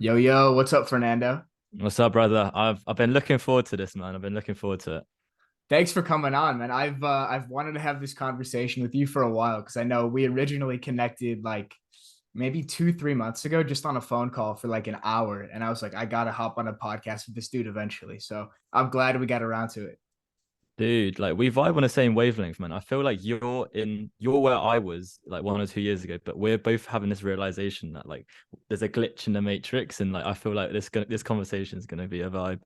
Yo, yo, what's up, Fernando? What's up, brother? I've been looking forward to this, man. I've been looking forward to it. Thanks for coming on, man. I've wanted to have this conversation with you for a while because I know we originally connected like maybe 2, 3 months ago, just on a phone call for like an hour, and I was like, I gotta hop on a podcast with this dude eventually. So I'm glad we got around to it. Dude, like we vibe on the same wavelength, man. I feel like you're where I was like 1 or 2 years ago, but we're both having this realization that like there's a glitch in the matrix, and like I feel like this conversation is gonna be a vibe.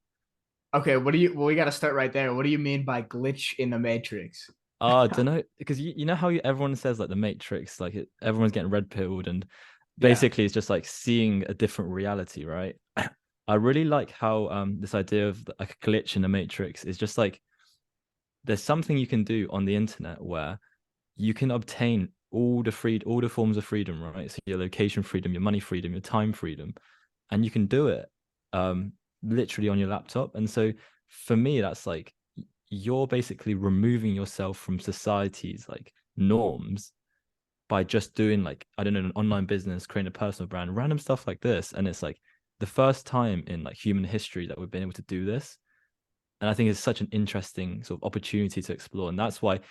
Okay, well, we got to start right there. What do you mean by glitch in the matrix? I don't know because you know how everyone says like the matrix, like everyone's getting red pilled, and Yeah. basically it's just like seeing a different reality, right? I really like how this idea of like a glitch in the matrix is just like there's something you can do on the internet where you can obtain all the forms of freedom, right? So your location freedom, your money freedom, your time freedom, and you can do it literally on your laptop. And so for me, that's like you're basically removing yourself from society's like norms by just doing like, I don't know, an online business, creating a personal brand, random stuff like this. And it's like the first time in like human history that we've been able to do this, and I think it's such an interesting sort of opportunity to explore. And that's why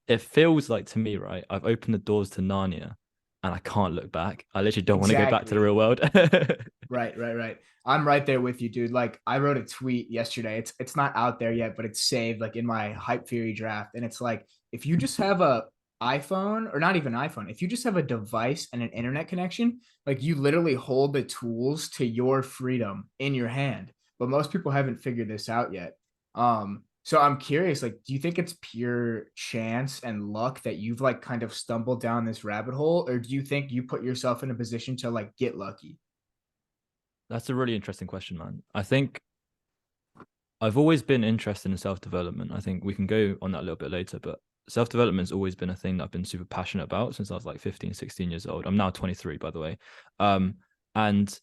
it feels like to me, right? I've opened the doors to Narnia and I can't look back. I literally don't want to go back to the Exactly. real world. Right, right, right. I'm right there with you, dude. Like I wrote a tweet yesterday. It's not out there yet, but it's saved like in my hype theory draft. And it's like if you just have a iPhone or not even iPhone, if you just have a device and an internet connection, like you literally hold the tools to your freedom in your hand. But most people haven't figured this out yet. So I'm curious, like, do you think it's pure chance and luck that you've like kind of stumbled down this rabbit hole, or do you think you put yourself in a position to like get lucky? That's a really interesting question, man. I think I've always been interested in self-development. I think we can go on that a little bit later, but self-development's always been a thing that I've been super passionate about since I was like 15, 16 years old. I'm now 23, by the way. And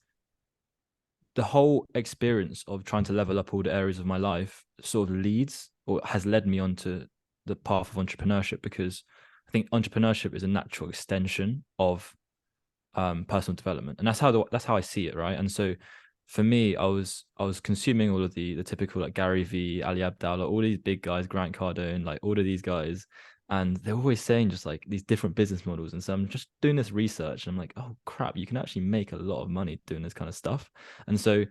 the whole experience of trying to level up all the areas of my life sort of leads or has led me onto the path of entrepreneurship because I think entrepreneurship is a natural extension of personal development, and that's how I see it, right? And so for me, I was consuming all of the typical like Gary V, Ali Abdallah, all these big guys, Grant Cardone, like all of these guys, and they're always saying just like these different business models. And so I'm just doing this research, and I'm like, oh crap, you can actually make a lot of money doing this kind of stuff. And so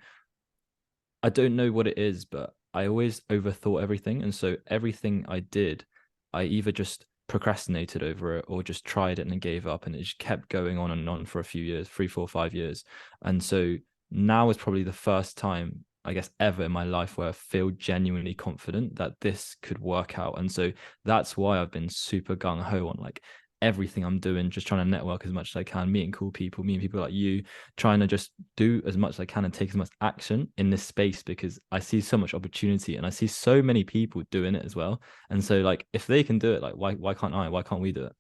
I don't know what it is, but I always overthought everything. And so everything I did, I either just procrastinated over it or just tried it and gave up. And it just kept going on and on for a few years, 3, 4, 5 years. And so now is probably the first time, I guess, ever in my life where I feel genuinely confident that this could work out. And so that's why I've been super gung ho on like everything I'm doing, just trying to network as much as I can, meeting cool people, meeting people like you, trying to just do as much as I can and take as much action in this space because I see so much opportunity and I see so many people doing it as well. And so like if they can do it, like why can't I? Why can't we do it?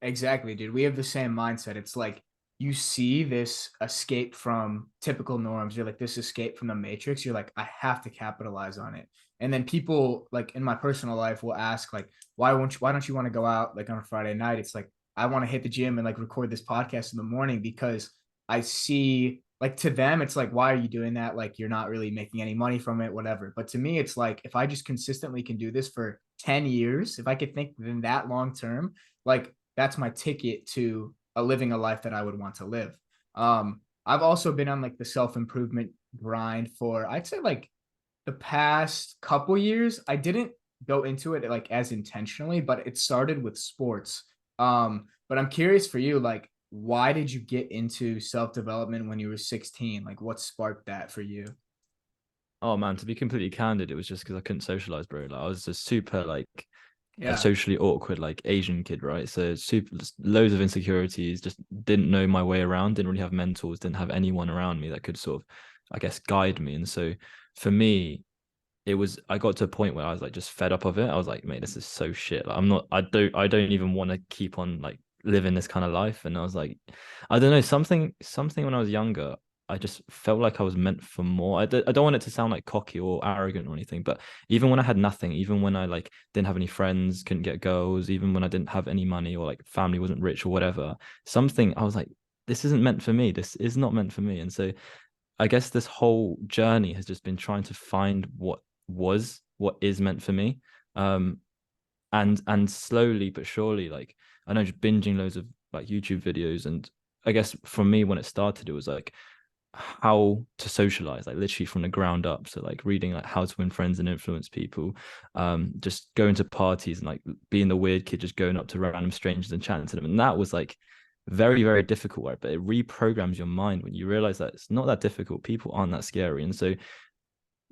Exactly, dude. We have the same mindset. It's like you see this escape from typical norms. You're like, this escape from the matrix. You're like, I have to capitalize on it. And then people like in my personal life will ask, like, why don't you want to go out like on a Friday night? It's like I want to hit the gym and like record this podcast in the morning because I see like to them, it's like, why are you doing that? Like you're not really making any money from it, whatever. But to me, it's like if I just consistently can do this for 10 years, if I could think in that long term, like that's my ticket to living a life that I would want to live. I've also been on like the self improvement grind for I'd say like the past couple years. I didn't go into it like as intentionally, but it started with sports. But I'm curious for you, like, why did you get into self development when you were 16? Like, what sparked that for you? Oh man, to be completely candid, it was just because I couldn't socialize, bro. Like I was just super like a Yeah. socially awkward like Asian kid, right? So super loads of insecurities, just didn't know my way around, didn't really have mentors, didn't have anyone around me that could sort of, I guess, guide me. And so for me, it was I got to a point where I was like just fed up of it. I was like, mate, this is so shit. Like, I don't even want to keep on like living this kind of life. And I was like, I don't know, something when I was younger, I just felt like I was meant for more. I don't want it to sound like cocky or arrogant or anything, but even when I had nothing, even when I like didn't have any friends, couldn't get girls, even when I didn't have any money or like family wasn't rich or whatever, something I was like, this isn't meant for me. This is not meant for me. And so I guess this whole journey has just been trying to find what is meant for me. Um, and slowly but surely, like I know, just binging loads of like YouTube videos. And I guess for me, when it started, it was like how to socialize, like literally from the ground up. So like reading like How to Win Friends and Influence People, just going to parties and like being the weird kid, just going up to random strangers and chatting to them. And that was like very, very difficult, right? But it reprograms your mind when you realize that it's not that difficult. People aren't that scary. And so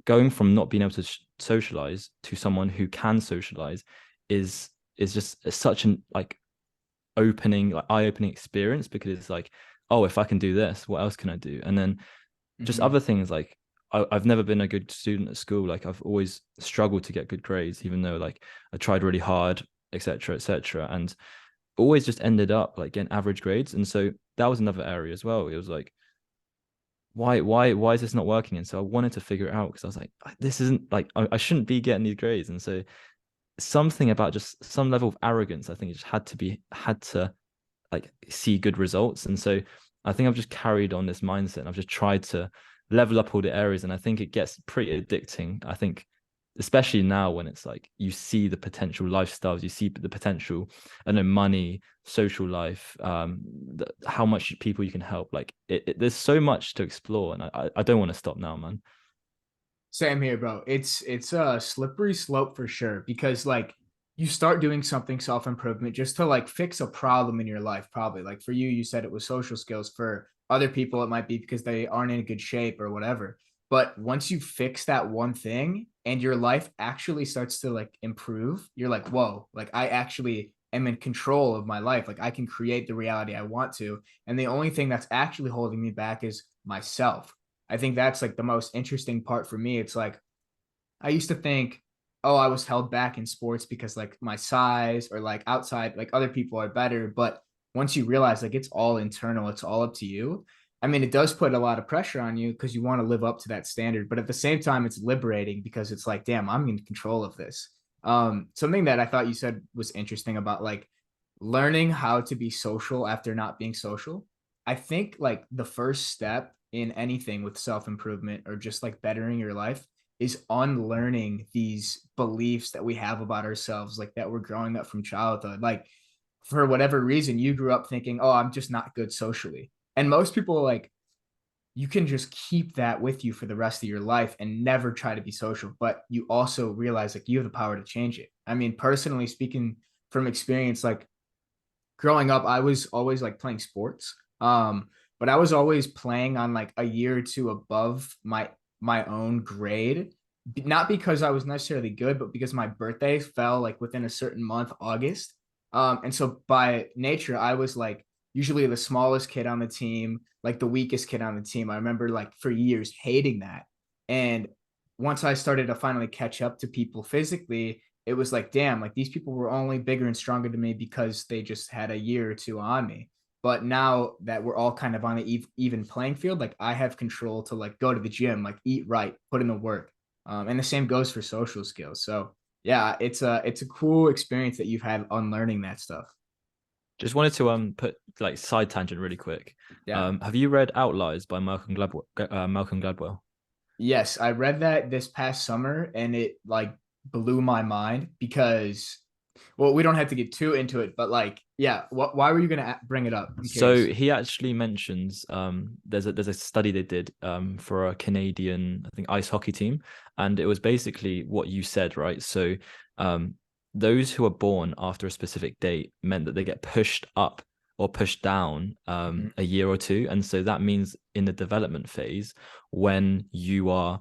going from not being able to socialize to someone who can socialize is just such an like opening, like eye-opening experience, because it's like, oh, if I can do this, what else can I do? And then just Mm-hmm. other things like I've never been a good student at school. Like I've always struggled to get good grades, even though like I tried really hard, etc., etc., and always just ended up like getting average grades. And so that was another area as well. It was like, why is this not working? And so I wanted to figure it out, because I was like, this isn't like I shouldn't be getting these grades. And so something about just some level of arrogance, I think it just had to like see good results. And so I think I've just carried on this mindset, and I've just tried to level up all the areas. And I think it gets pretty addicting. I think especially now, when it's like you see the potential lifestyles, you see the potential, I know, money, social life, how much people you can help. Like there's so much to explore, and I don't want to stop now, man. Same here, bro. It's a slippery slope for sure because like you start doing something self-improvement just to like fix a problem in your life, probably. Like for you, you said it was social skills. For other people, it might be because they aren't in good shape or whatever. But once you fix that one thing and your life actually starts to like improve, you're like, whoa, like I actually am in control of my life. Like I can create the reality I want to. And the only thing that's actually holding me back is myself. I think that's like the most interesting part for me. It's like I used to think, oh, I was held back in sports because like my size or like outside, like other people are better. But once you realize like it's all internal, it's all up to you. I mean, it does put a lot of pressure on you because you want to live up to that standard. But at the same time, it's liberating because it's like, damn, I'm in control of this. Something that I thought you said was interesting about like learning how to be social after not being social. I think like the first step in anything with self improvement or just like bettering your life is unlearning these beliefs that we have about ourselves, like that we're growing up from childhood. Like, for whatever reason, you grew up thinking, oh, I'm just not good socially. And most people, like, you can just keep that with you for the rest of your life and never try to be social. But you also realize, like, you have the power to change it. I mean, personally speaking from experience, like, growing up, I was always like playing sports. But I was always playing on like a year or two above my own grade. Not because I was necessarily good, but because my birthday fell like within a certain month, August. And so by nature, I was like usually the smallest kid on the team, like the weakest kid on the team. I remember like for years hating that. And once I started to finally catch up to people physically, it was like, damn, like these people were only bigger and stronger than me because they just had a year or two on me. But now that we're all kind of on the even playing field, like I have control to like go to the gym, like eat right, put in the work. And the same goes for social skills. So yeah, it's a cool experience that you've had unlearning that stuff. Just wanted to put like side tangent really quick. Yeah. Have you read Outliers by Malcolm Gladwell? Malcolm Gladwell. Yes, I read that this past summer and it like blew my mind because well, we don't have to get too into it, but like, yeah, why were you gonna bring it up? I'm So curious. he actually mentions there's a study they did for a Canadian, I think, ice hockey team, and it was basically what you said, right? So um those who are born after a specific date meant that they get pushed up or pushed down Mhm. a year or two. And so that means in the development phase, when you are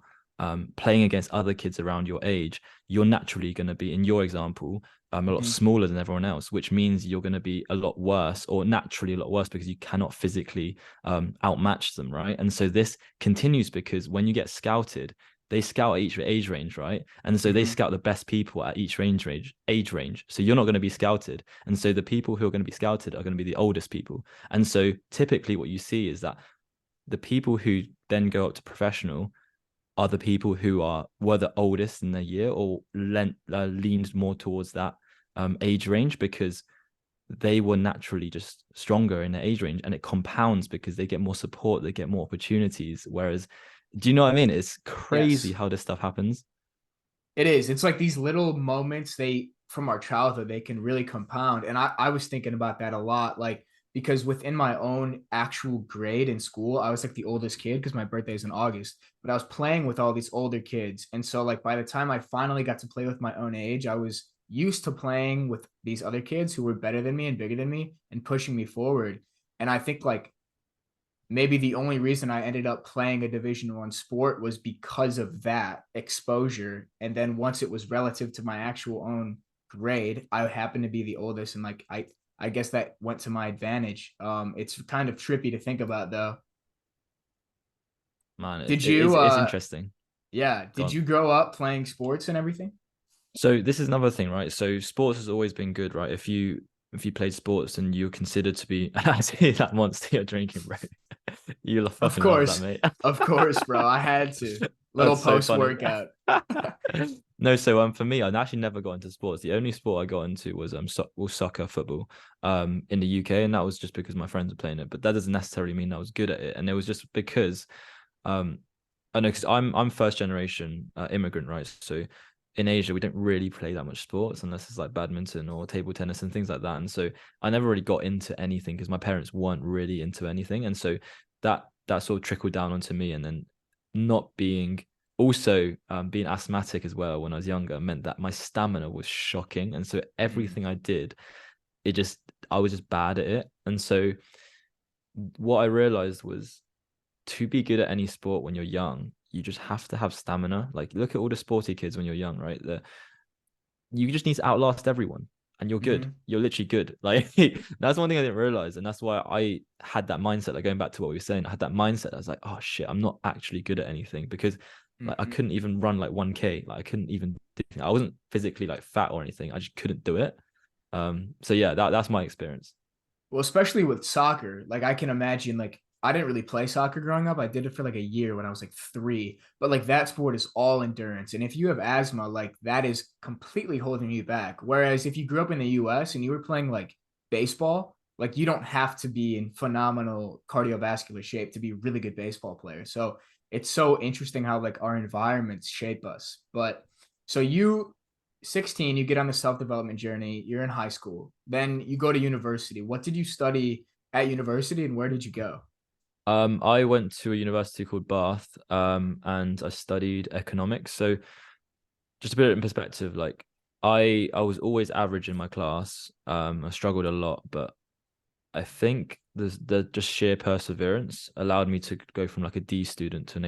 playing against other kids around your age, you're naturally going to be, in your example, a lot Mhm. smaller than everyone else, which means you're going to be a lot worse, or naturally a lot worse, because you cannot physically outmatch them, right? And so this continues because when you get scouted, they scout at each age range, right? And so they Mhm. scout the best people at each age range. So you're not going to be scouted, and so the people who are going to be scouted are going to be the oldest people. And so typically, what you see is that the people who then go up to professional are the people who were the oldest in their year, or leaned more towards that age range, because they were naturally just stronger in their age range, and it compounds because they get more support, they get more opportunities. Whereas, do you know what I mean? It's crazy Yes. how this stuff happens. It is. It's like these little moments they from our childhood they can really compound. And I was thinking about that a lot, like because within my own actual grade in school, I was like the oldest kid because my birthday is in August, but I was playing with all these older kids. And so like by the time I finally got to play with my own age, I was used to playing with these other kids who were better than me and bigger than me and pushing me forward. And I think like maybe the only reason I ended up playing a Division 1 sport was because of that exposure. And then once it was relative to my actual own grade, I happened to be the oldest, and like I guess that went to my advantage. It's kind of trippy to think about though. Man, Did you it's interesting. yeah, Go did on. you grow up playing sports and everything? So this is another thing, right? So sports has always been good, right? If you played sports and you're considered to be, I see that monster you're drinking, bro. You Of fucking love that, course. mate. Of course, bro. I had to. Little That's so post funny. workout. No, so for me, I actually never got into sports. The only sport I got into was soccer, football, in the UK, and that was just because my friends were playing it. But that doesn't necessarily mean I was good at it, and it was just because, um, I know because I'm first generation immigrant, right? So in Asia, we don't really play that much sports unless it's like badminton or table tennis and things like that. And so I never really got into anything because my parents weren't really into anything, and so that sort of trickled down onto me, and then not being also being asthmatic as well when I was younger meant that my stamina was shocking, and so Mm, everything I did, it just I was just bad at it. And so what I realized was to be good at any sport when you're young, you just have to have stamina. Like look at all the sporty kids when you're young, right? You just need to outlast everyone and you're good. mm-hmm, You're literally good. Like that's one thing I didn't realize. And that's why I had that mindset. Like going back to what we were saying, I had that mindset. I was like, oh shit, I'm not actually good at anything because like I mm-hmm. couldn't even run like 1K. Like I couldn't even I wasn't physically like fat or anything. I just couldn't do it. So yeah, that's my experience. Well, especially with soccer, like I can imagine, like I didn't really play soccer growing up. I did it for like a year when I was like 3, but like that sport is all endurance. And if you have asthma, like that is completely holding you back. Whereas if you grew up in the US and you were playing like baseball, like you don't have to be in phenomenal cardiovascular shape to be a really good baseball player. So it's so interesting how like our environments shape us. But so you 16, you get on the self-development journey, you're in high school, then you go to university. What did you study at university and where did you go? I went to a university called Bath, and I studied economics. So just to put it in perspective, like I was always average in my class. I struggled a lot, but I think the just sheer perseverance allowed me to go from like a D student to an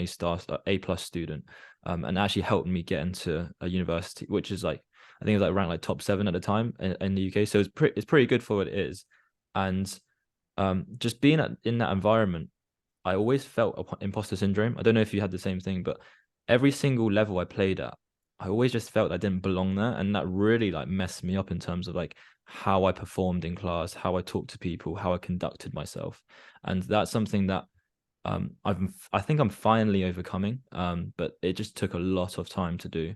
A plus student, and actually helped me get into a university, which is like I think it was like ranked like top 7 at the time in the UK. So it's pretty good for what it is, and just being in that environment, I always felt imposter syndrome. I don't know if you had the same thing, but every single level I played at, I always just felt I didn't belong there, and that really like messed me up in terms of like how I performed in class, how I talked to people, how I conducted myself, and that's something that I think I'm finally overcoming. But it just took a lot of time to do.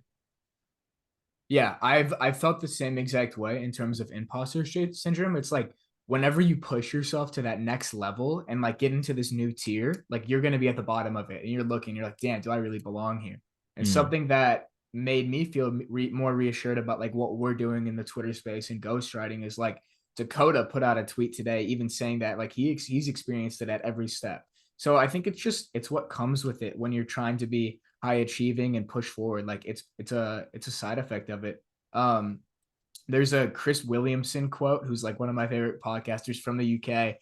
Yeah, I've felt the same exact way in terms of imposter syndrome. It's like whenever you push yourself to that next level and like get into this new tier, like you're going to be at the bottom of it and you're looking, you're like, damn, do I really belong here? And Mm. something that made me feel more reassured about like what we're doing in the Twitter space and ghostwriting is like Dakota put out a tweet today, even saying that like he's experienced it at every step. So I think it's what comes with it when you're trying to be high achieving and push forward. Like it's a side effect of it. Um, there's a Chris Williamson quote who's like one of my favorite podcasters from the UK.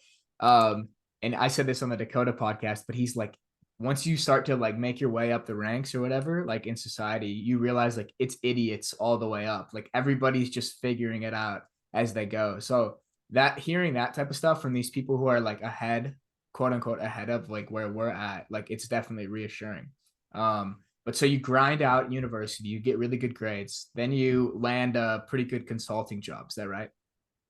And I said this on the Dakota podcast, but he's like, once you start to like make your way up the ranks or whatever, like in society, you realize like it's idiots all the way up. Like everybody's just figuring it out as they go. So that hearing that type of stuff from these people who are like ahead, quote unquote, ahead of like where we're at, like it's definitely reassuring. But so you grind out university, you get really good grades, then you land a pretty good consulting job. Is that right?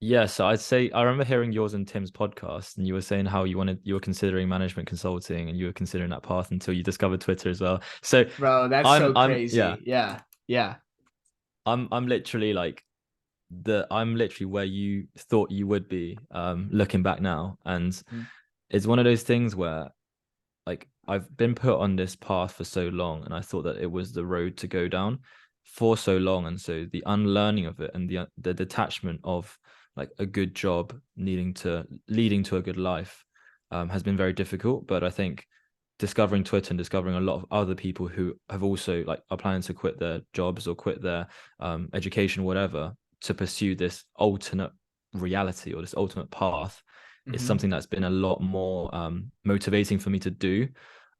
Yeah, so I'd say I remember hearing yours and Tim's podcast, and you were saying how you were considering management consulting, and you were considering that path until you discovered Twitter as well. So Bro, that's so I'm yeah, crazy. Yeah. Yeah. I'm literally like I'm literally where you thought you would be, looking back now. And Mhm. it's one of those things where like I've been put on this path for so long, and I thought that it was the road to go down for so long. And so the unlearning of it and the detachment of like a good job leading to a good life, has been very difficult. But I think discovering Twitter and discovering a lot of other people who have also like are planning to quit their jobs or quit their education, whatever, to pursue this alternate reality or this ultimate path is Mhm. something that's been a lot more motivating for me to do.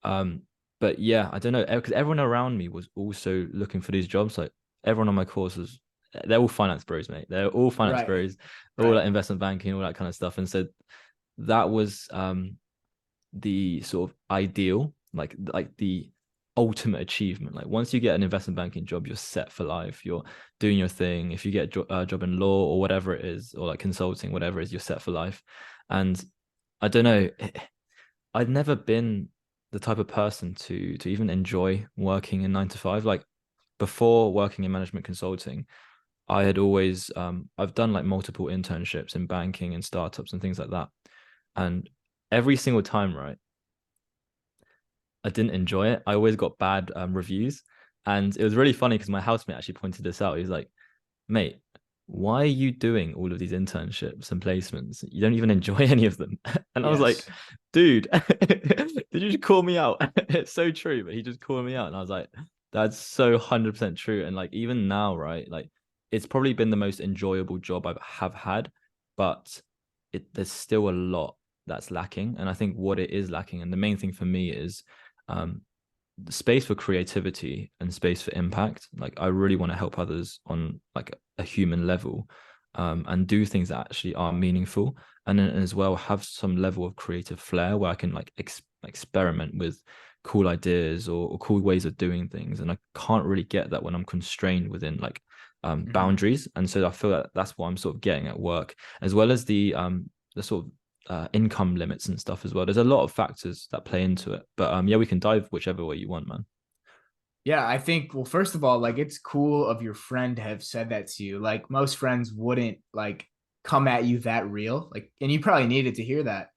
Um, but yeah, I don't know, because everyone around me was also looking for these jobs. Like everyone on my course was, they're all finance bros, mate. They're all finance Right. bros, all Right. like investment banking, all that kind of stuff. And so that was the sort of ideal, like the ultimate achievement. Like once you get an investment banking job, you're set for life. You're doing your thing. If you get a job in law or whatever it is, or like consulting, whatever it is, you're set for life. And I don't know, I'd never been the type of person to even enjoy working in 9 to 5. Like before working in management consulting, I had always I've done like multiple internships in banking and startups and things like that. And every single time, right, I didn't enjoy it. I always got bad reviews. And it was really funny because my housemate actually pointed this out. He was like, mate, why are you doing all of these internships and placements? You don't even enjoy any of them. And I was like, Yes. dude, did you just call me out? It's so true, but he just called me out. And I was like, that's so 100% true. And like, even now, right? Like, it's probably been the most enjoyable job I have had, but there's still a lot that's lacking. And I think what it is lacking, and the main thing for me is um, space for creativity and space for impact. Like I really want to help others on like a human level, and do things that actually are meaningful, and then as well have some level of creative flair where I can like experiment with cool ideas or cool ways of doing things. And I can't really get that when I'm constrained within like Mhm. boundaries. And so I feel that that's what I'm sort of getting at work, as well as the sort of income limits and stuff as well. There's a lot of factors that play into it, but yeah, we can dive whichever way you want, man. Yeah, I think, well, first of all, like it's cool of your friend to have said that to you. Like most friends wouldn't like come at you that real. Like, and you probably needed to hear that.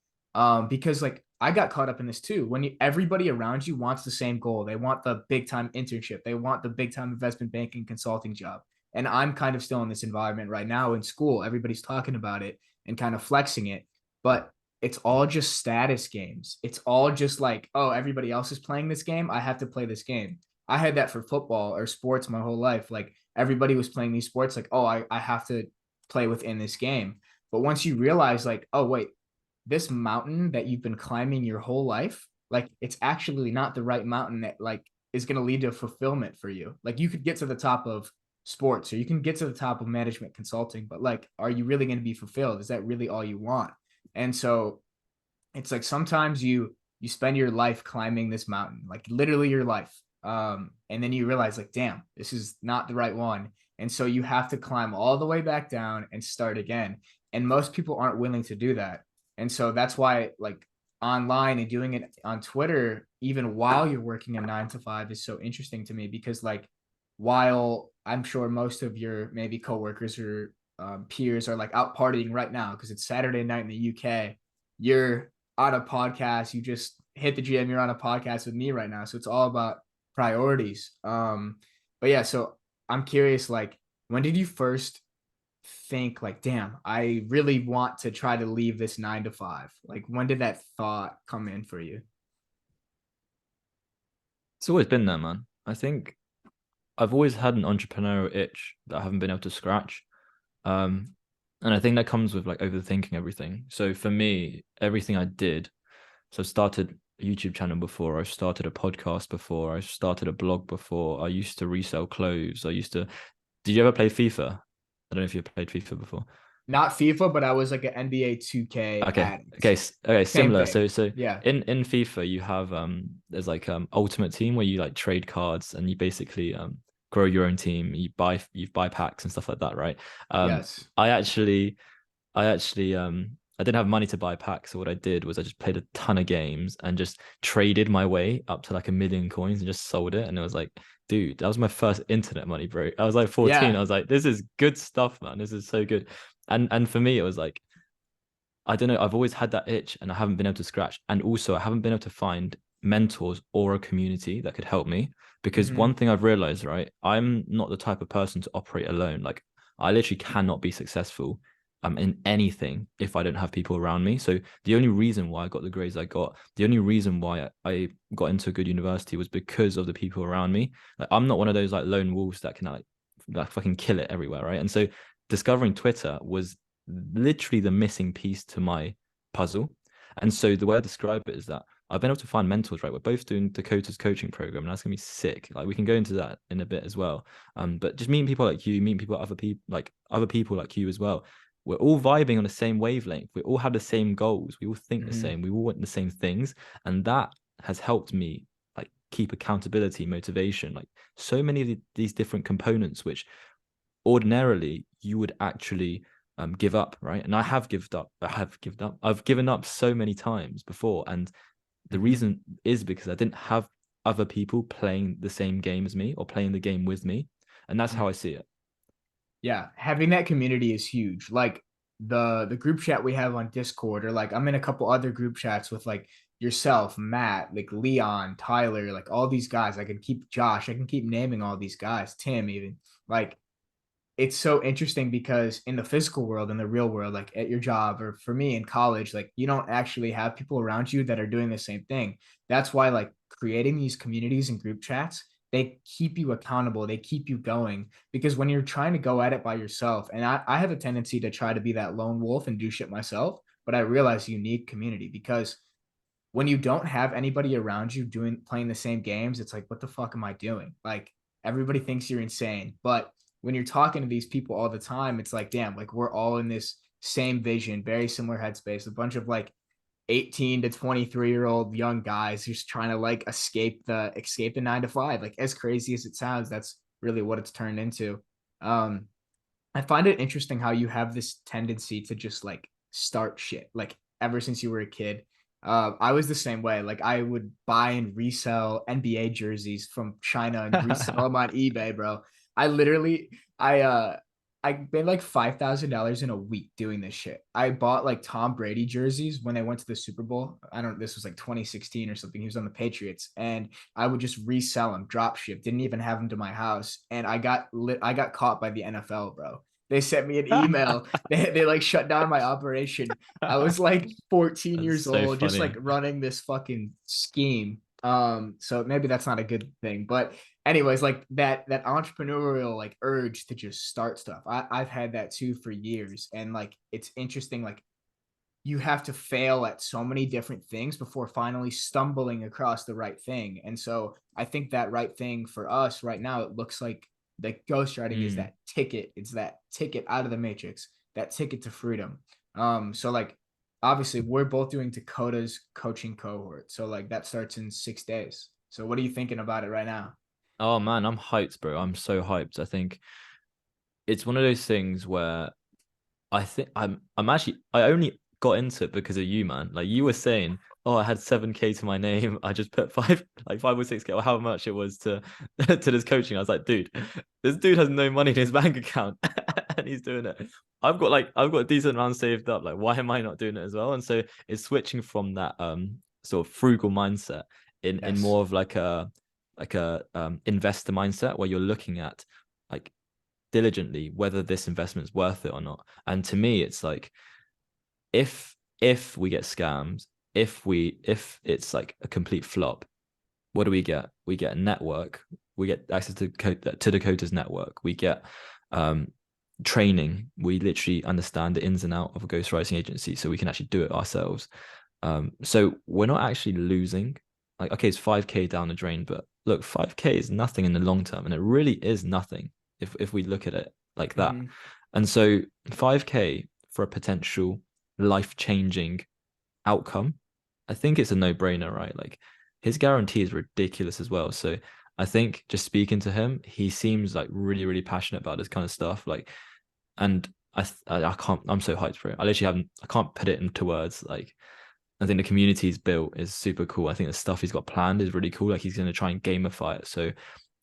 Because like I got caught up in this too. When everybody around you wants the same goal. They want the big time internship. They want the big time investment banking consulting job. And I'm kind of still in this environment right now in school. Everybody's talking about it and kind of flexing it. But it's all just status games. It's all just like, oh, everybody else is playing this game. I have to play this game. I had that for football or sports my whole life. Like everybody was playing these sports, like, oh, I have to play within this game. But once you realize, like, oh, wait, this mountain that you've been climbing your whole life, like, it's actually not the right mountain that, like, is going to lead to fulfillment for you. Like, you could get to the top of sports or you can get to the top of management consulting, but, like, are you really going to be fulfilled? Is that really all you want? And so it's like sometimes you spend your life climbing this mountain, like literally your life, and then you realize like, damn, this is not the right one, and so you have to climb all the way back down and start again. And most people aren't willing to do that, and so that's why like online and doing it on Twitter even while you're working a 9 to 5 is so interesting to me, because like while I'm sure most of your maybe coworkers or peers are like out partying right now because it's Saturday night in the UK, you're on a podcast. You just hit the gym. You're on a podcast with me right now. So it's all about priorities. But yeah, so I'm curious, like, when did you first think like, damn, I really want to try to leave this 9 to 5? Like, when did that thought come in for you? It's always been there, man. I think I've always had an entrepreneurial itch that I haven't been able to scratch. Um, and I think that comes with like overthinking everything. So for me, everything I did, so I started a YouTube channel before, I started a podcast before, I started a blog before, I used to resell clothes. Did you ever play FIFA? I don't know if you played FIFA before. Not FIFA, but I was like an NBA 2K Okay. addict. Okay. Same Similar. thing. So Yeah. in FIFA you have there's like Ultimate Team where you like trade cards and you basically grow your own team. You buy packs and stuff like that, right? Um Yes. I actually I I didn't have money to buy packs. So what I did was I just played a ton of games and just traded my way up to like 1 million coins and just sold it. And it was like, dude, that was my first internet money, bro. I was like 14. I Yeah. was like, this is good stuff, man. This is so good. And for me, it was like, I don't know. I've always had that itch and I haven't been able to scratch. And also, I haven't been able to find mentors or a community that could help me. Because Hmm. one thing I've realized, right, I'm not the type of person to operate alone. Like, I literally cannot be successful in anything if I don't have people around me. So the only reason why I got the grades I got, the only reason why I got into a good university was because of the people around me. Like, I'm not one of those like lone wolves that can like fucking kill it everywhere, right? And so discovering Twitter was literally the missing piece to my puzzle. And so the way I describe it is that I've been able to find mentors, right? We're both doing Dakota's coaching program, and that's gonna be sick. Like we can go into that in a bit as well. But just meeting people like you, meeting people other people like you as well. We're all vibing on the same wavelength. We all have the same goals. We all think the Hmm. same. We all want the same things, and that has helped me like keep accountability, motivation, like so many of these different components, which ordinarily you would actually give up, right? And I have given up. I have given up. I've given up so many times before, and the Hmm. reason is because I didn't have other people playing the same game as me or playing the game with me, and that's how I see it. Yeah, having that community is huge. Like the group chat we have on Discord, or like I'm in a couple other group chats with like yourself, Matt, like Leon, Tyler, like all these guys. I can keep Josh, I can keep naming all these guys, Tim even. Like it's so interesting because in the physical world, in the real world, like at your job or for me in college, like you don't actually have people around you that are doing the same thing. That's why like creating these communities and group chats, they keep you accountable, they keep you going, because when you're trying to go at it by yourself, and I have a tendency to try to be that lone wolf and do shit myself, but I realize you need community because when you don't have anybody around you doing playing the same games, it's like, what the fuck am I doing? Like everybody thinks you're insane. But when you're talking to these people all the time, it's like, damn, like we're all in this same vision, very similar headspace, a bunch of like 18 to 23-year-old young guys just trying to like escape the 9 to 5. Like as crazy as it sounds, that's really what it's turned into. Um, I find it interesting how you have this tendency to just like start shit, like ever since you were a kid. I was the same way. Like I would buy and resell NBA jerseys from China and resell them on eBay, bro. I literally, I made like $5,000 in a week doing this shit. I bought like Tom Brady jerseys when they went to the Super Bowl. I don't. This was like 2016 or something. He was on the Patriots, and I would just resell them, drop ship. Didn't even have them to my house, and I got caught by the NFL, bro. They sent me an email. They like shut down my operation. I was like 14 That's years so old, just like funny. running this fucking scheme. So maybe that's not a good thing, but anyways, like that entrepreneurial like urge to just start stuff. I've had that too for years, and like it's interesting. Like you have to fail at so many different things before finally stumbling across the right thing. And so I think that right thing for us right now, it looks like the ghostwriting is Mm. that ticket. It's that ticket out of the matrix, that ticket to freedom. So like obviously we're both doing Dakota's coaching cohort. So like that starts in 6 days. So what are you thinking about it right now? Oh man, I'm hyped, bro. I'm so hyped. I think it's one of those things where I think I'm actually I only got into it because of you, man. Like you were saying, oh, I had 7K to my name. I just put 5 or 6K or however much it was to to this coaching. I was like, dude, this dude has no money in his bank account and he's doing it. I've got a decent amount saved up. Like, why am I not doing it as well? And so it's switching from that sort of frugal mindset in Yes. more of like a investor mindset where you're looking at like diligently whether this investment is worth it or not. And to me, it's like if we get scammed, if it's like a complete flop, what do we get? We get a network. We get access to Dakota's network. We get um, training. We literally understand the ins and out of a ghostwriting agency, so we can actually do it ourselves. So we're not actually losing. Like, okay, it's 5K down the drain, but look, 5K is nothing in the long term, and it really is nothing if we look at it like that. Mm-hmm. And so 5K for a potential life-changing outcome, I think it's a no-brainer, right? Like his guarantee is ridiculous as well. So I think just speaking to him, he seems like really, really passionate about this kind of stuff. Like, and I can't. I'm so hyped for it. I literally haven't. I can't put it into words. Like, I think the community he's built is super cool. I think the stuff he's got planned is really cool. Like, he's going to try and gamify it. So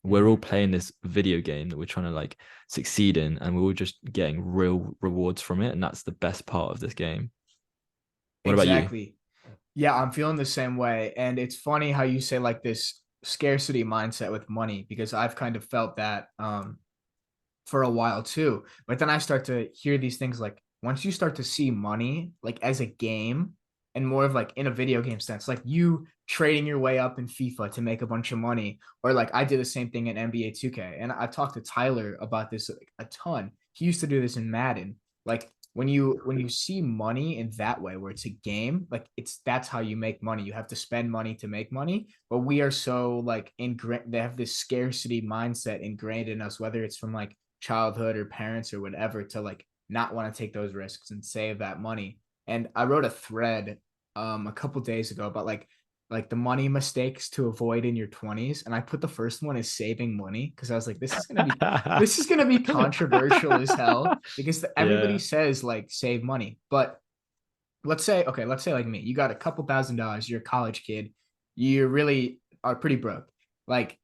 we're all Mhm. playing this video game that we're trying to like succeed in, and we're all just getting real rewards from it. And that's the best part of this game. What about you? Exactly. Yeah, I'm feeling the same way. And it's funny how you say like this scarcity mindset with money, because I've kind of felt that for a while too. But then I start to hear these things like, once you start to see money like as a game, and more of like in a video game sense, like you trading your way up in FIFA to make a bunch of money, or like I did the same thing in NBA 2K. And I've talked to Tyler about this like, a ton. He used to do this in Madden. Like when you see money in that way, where it's a game, like that's how you make money. You have to spend money to make money. But we are so like ingrained, they have this scarcity mindset ingrained in us, whether it's from like childhood or parents or whatever, to like not want to take those risks and save that money. And I wrote a thread a couple days ago about like the money mistakes to avoid in your 20s, and I put the first one as saving money, because I was like, this is going to be controversial as hell, because everybody Yeah. says like save money. But let's say like me, you got a couple $1,000, you're a college kid, you really are pretty broke. Like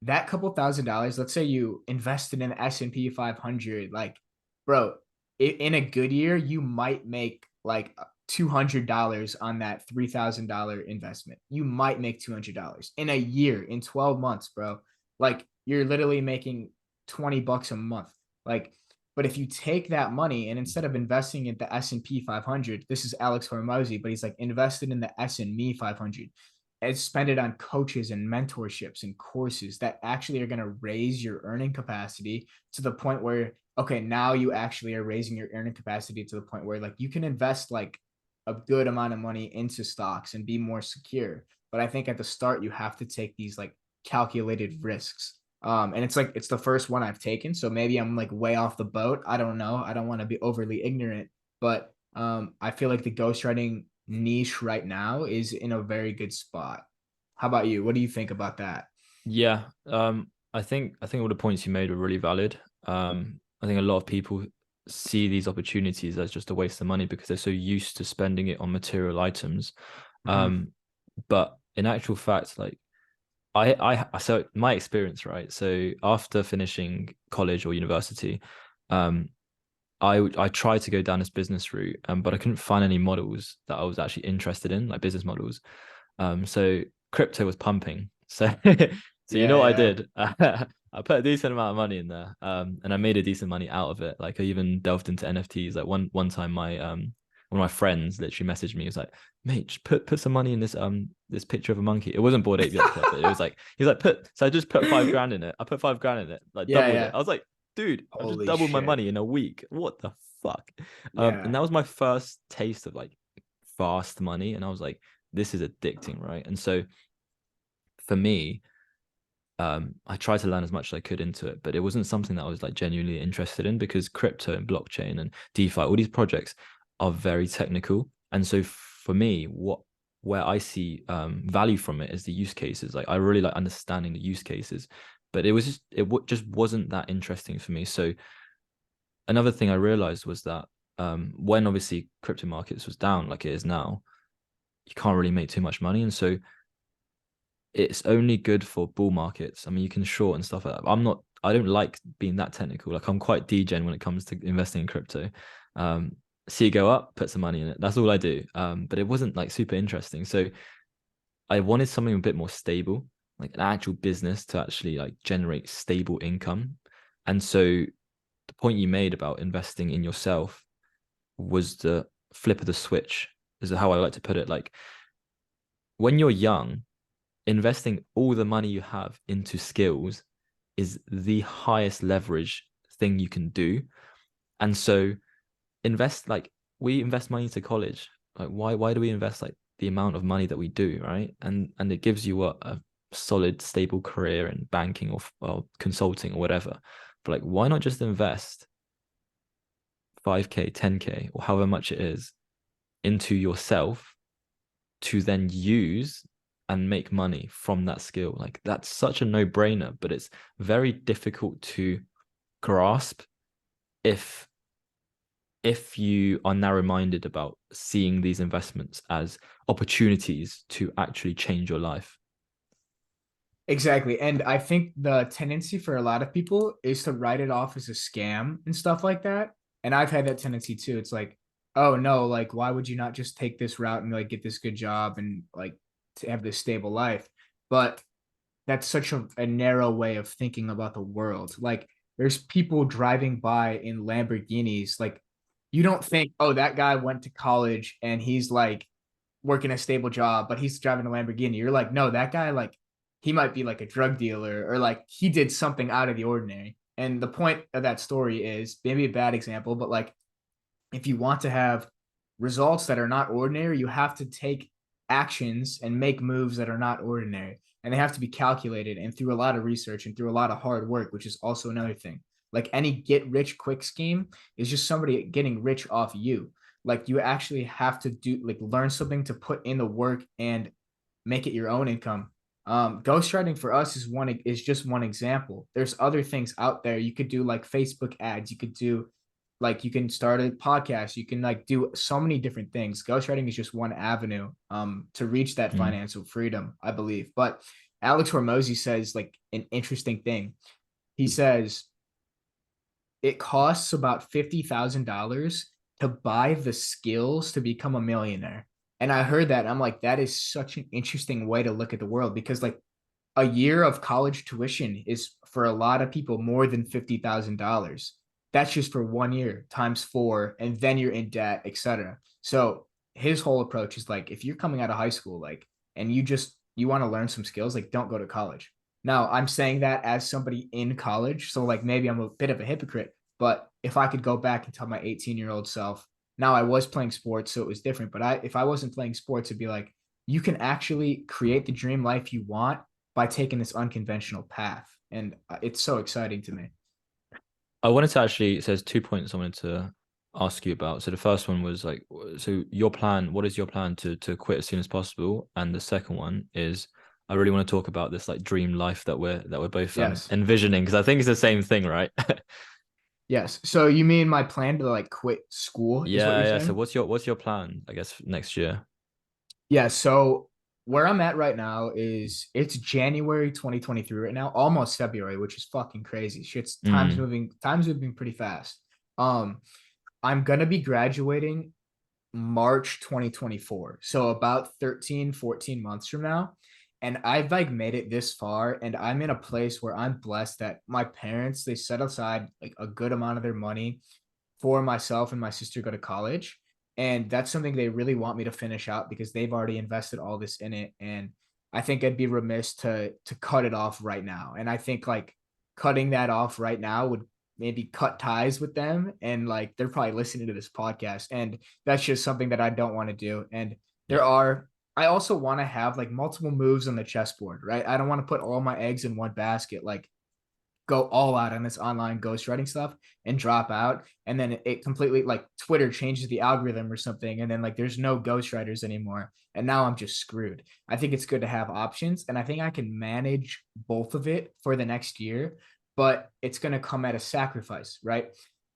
that couple $1,000, let's say you invested in the S&P 500, like, bro, in a good year, you might make like $200 on that $3,000 investment. You might make $200 in a year, in 12 months, bro. Like, you're literally making $20 a month. Like, but if you take that money and instead of investing in the S&P 500, this is Alex Hormozy, but he's like invested in the S&Me 500 and spend it on coaches and mentorships and courses that actually are going to raise your earning capacity to the point where, okay, now you actually are raising your earning capacity to the point where like you can invest like a good amount of money into stocks and be more secure. But I think at the start you have to take these like calculated risks. And it's like it's the first one I've taken, so maybe I'm like way off the boat. I don't know. I don't want to be overly ignorant, but I feel like the ghostwriting niche right now is in a very good spot. How about you? What do you think about that? Yeah. I think all the points you made were really valid. I think a lot of people see these opportunities as just a waste of money because they're so used to spending it on material items. Mhm. But in actual fact, like so my experience, right? So after finishing college or university, um, I tried to go down this business route, but I couldn't find any models that I was actually interested in, like business models. So crypto was pumping. So so you Yeah, know what I yeah. did? I put a decent amount of money in there, and I made a decent money out of it. Like I even delved into NFTs. Like one time, my one of my friends literally messaged me. He was like, "Mate, just put some money in this picture of a monkey." It wasn't Bored Ape Yacht Club, but it was like he's like put. So I just put 5 grand in it. I put 5 grand in it, like Yeah, doubled it. yeah. I was like, dude, I've just Holy doubled my shit. money in a week. What the fuck? And Yeah. that was my first taste of like fast money, and I was like, this is addicting, right? And so for me, I tried to learn as much as I could into it, but it wasn't something that I was like genuinely interested in because crypto and blockchain and DeFi, all these projects are very technical. And so for me, where I see value from it is the use cases. Like I really like understanding the use cases, but just wasn't that interesting for me. So another thing I realized was that when obviously crypto markets was down like it is now, you can't really make too much money, and so it's only good for bull markets. I mean, you can short and stuff like that. I don't like being that technical. Like I'm quite degen when it comes to investing in crypto. Um, See it go up, put some money in it. That's all I do. But it wasn't like super interesting. So I wanted something a bit more stable, like an actual business to actually like generate stable income. And so the point you made about investing in yourself was the flip of the switch, is how I like to put it. Like when you're young, investing all the money you have into skills is the highest leverage thing you can do. And so invest like we invest money to college. Like why do we invest like the amount of money that we do, right? And it gives you a solid, stable career in banking or consulting or whatever. But like why not just invest 5K, 10K, or however much it is into yourself to then use and make money from that skill? Like that's such a no-brainer, but it's very difficult to grasp if if you are narrow-minded about seeing these investments as opportunities to actually change your life. Exactly. And I think the tendency for a lot of people is to write it off as a scam and stuff like that. And I've had that tendency too. It's like, oh no, like why would you not just take this route and like get this good job and like to have this stable life? But that's such a narrow way of thinking about the world. Like there's people driving by in Lamborghinis. Like you don't think, oh, that guy went to college and he's like working a stable job, but he's driving a Lamborghini. You're like, no, that guy, like, he might be like a drug dealer or like he did something out of the ordinary. And the point of that story is maybe a bad example, but like if you want to have results that are not ordinary, you have to take actions and make moves that are not ordinary. And they have to be calculated and through a lot of research and through a lot of hard work, which is also another thing. Like any get rich quick scheme is just somebody getting rich off you. Like you actually have to do like learn something to put in the work and make it your own income. Ghostwriting for us is just one example. There's other things out there. You could do like Facebook ads. You could do like you can start a podcast. You can like do so many different things. Ghostwriting is just one avenue to reach that Mm. financial freedom, I believe. But Alex Hormozy says like an interesting thing. He says it costs about $50,000 to buy the skills to become a millionaire. And I heard that and I'm like, that is such an interesting way to look at the world because like a year of college tuition is for a lot of people more than $50,000. That's just for 1 year times four, and then you're in debt, etc. So his whole approach is like, if you're coming out of high school, like, and you want to learn some skills, like, don't go to college. Now, I'm saying that as somebody in college, so like maybe I'm a bit of a hypocrite, but if I could go back and tell my 18-year-old self, now I was playing sports, so it was different. But if I wasn't playing sports, it'd be like, you can actually create the dream life you want by taking this unconventional path. And it's so exciting to me. I wanted to actually, so there's 2 points I wanted to ask you about. So the first one was like, so your plan, what is your plan to quit as soon as possible? And the second one is, I really want to talk about this like dream life that we're both Yes. envisioning because I think it's the same thing, right? Yes. So you mean my plan to like quit school is what Yeah, you're yeah. So saying? what's your plan, I guess, next year? Yeah. So where I'm at right now is it's January 2023 right now, almost February, which is fucking crazy. Shit's Mm, time's moving pretty fast. Um, I'm gonna be graduating March 2024. So about 13, 14 months from now. And I've like made it this far and I'm in a place where I'm blessed that my parents, they set aside like a good amount of their money for myself and my sister to go to college. And that's something they really want me to finish out because they've already invested all this in it. And I think I'd be remiss to cut it off right now. And I think like cutting that off right now would maybe cut ties with them. And like they're probably listening to this podcast. And that's just something that I don't want to do. And there yeah. are I also want to have like multiple moves on the chessboard, right? I don't want to put all my eggs in one basket. Like go all out on this online ghostwriting stuff and drop out and then it completely like Twitter changes the algorithm or something and then like there's no ghostwriters anymore and now I'm just screwed. I think it's good to have options and I think I can manage both of it for the next year, but it's going to come at a sacrifice, right?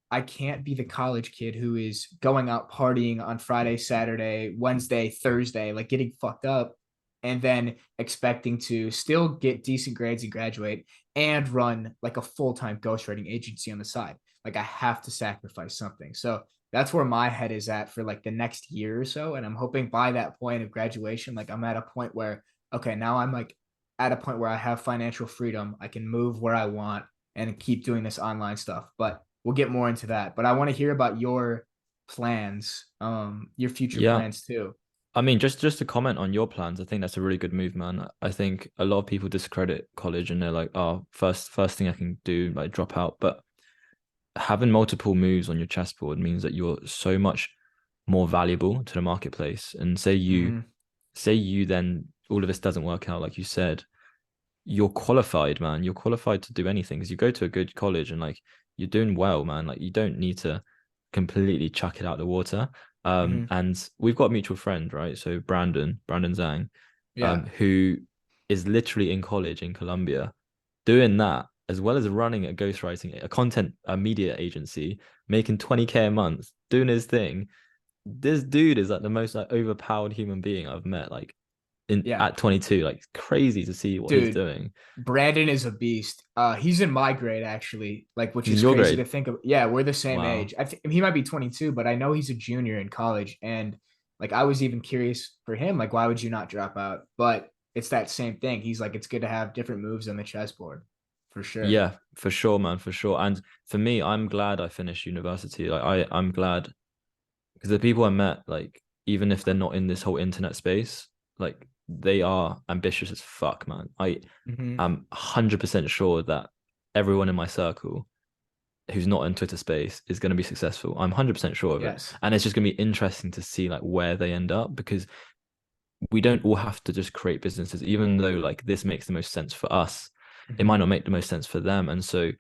I can't be the college kid who is going out partying on Friday, Saturday, Wednesday, Thursday, like getting fucked up, and then expecting to still get decent grades and graduate and run like a full time ghostwriting agency on the side. Like I have to sacrifice something. So that's where my head is at for like the next year or so. And I'm hoping by that point of graduation, like I'm at a point where, okay, now I'm like at a point where I have financial freedom. I can move where I want and keep doing this online stuff. But we'll get more into that. But I want to hear about plans, your future Yeah. plans too. I mean, just to comment on your plans, I think that's a really good move, man. I think a lot of people discredit college and they're like, oh, first thing I can do, like drop out. But having multiple moves on your chessboard means that you're so much more valuable to the marketplace. And Mm-hmm. say you then all of this doesn't work out, like you said, you're qualified, man. You're qualified to do anything because you go to a good college and like you're doing well, man. Like you don't need to completely chuck it out the water. Mm-hmm. And we've got a mutual friend, right? So Brandon Zhang, Yeah. who is literally in college in Colombia doing that. as well as running a ghostwriting, a content a media agency, making 20K a month, doing his thing. This dude is like the most like overpowered human being I've met. Like in Yeah, at 22, like it's crazy to see what he's dude. doing. Brandon is a beast. He's in my grade actually, like which He's in is your crazy grade. to think of. Yeah, we're the same Wow. age. I think he might be 22, but I know he's a junior in college. And like I was even curious for him, like why would you not drop out? But it's that same thing. He's like, it's good to have different moves on the chessboard, for sure. Yeah, for sure, man, for sure. And for me, I'm glad I finished university. Like I'm glad because the people I met, like even if they're not in this whole internet space, like they are ambitious as fuck, man. I Mm-hmm. am 100% sure that everyone in my circle who's not in Twitter space is going to be successful. I'm 100% sure of it. Yes. And it's just going to be interesting to see like where they end up because we don't all have to just create businesses, even though like this makes the most sense for us. It might Mm-hmm. not make the most sense for them. And so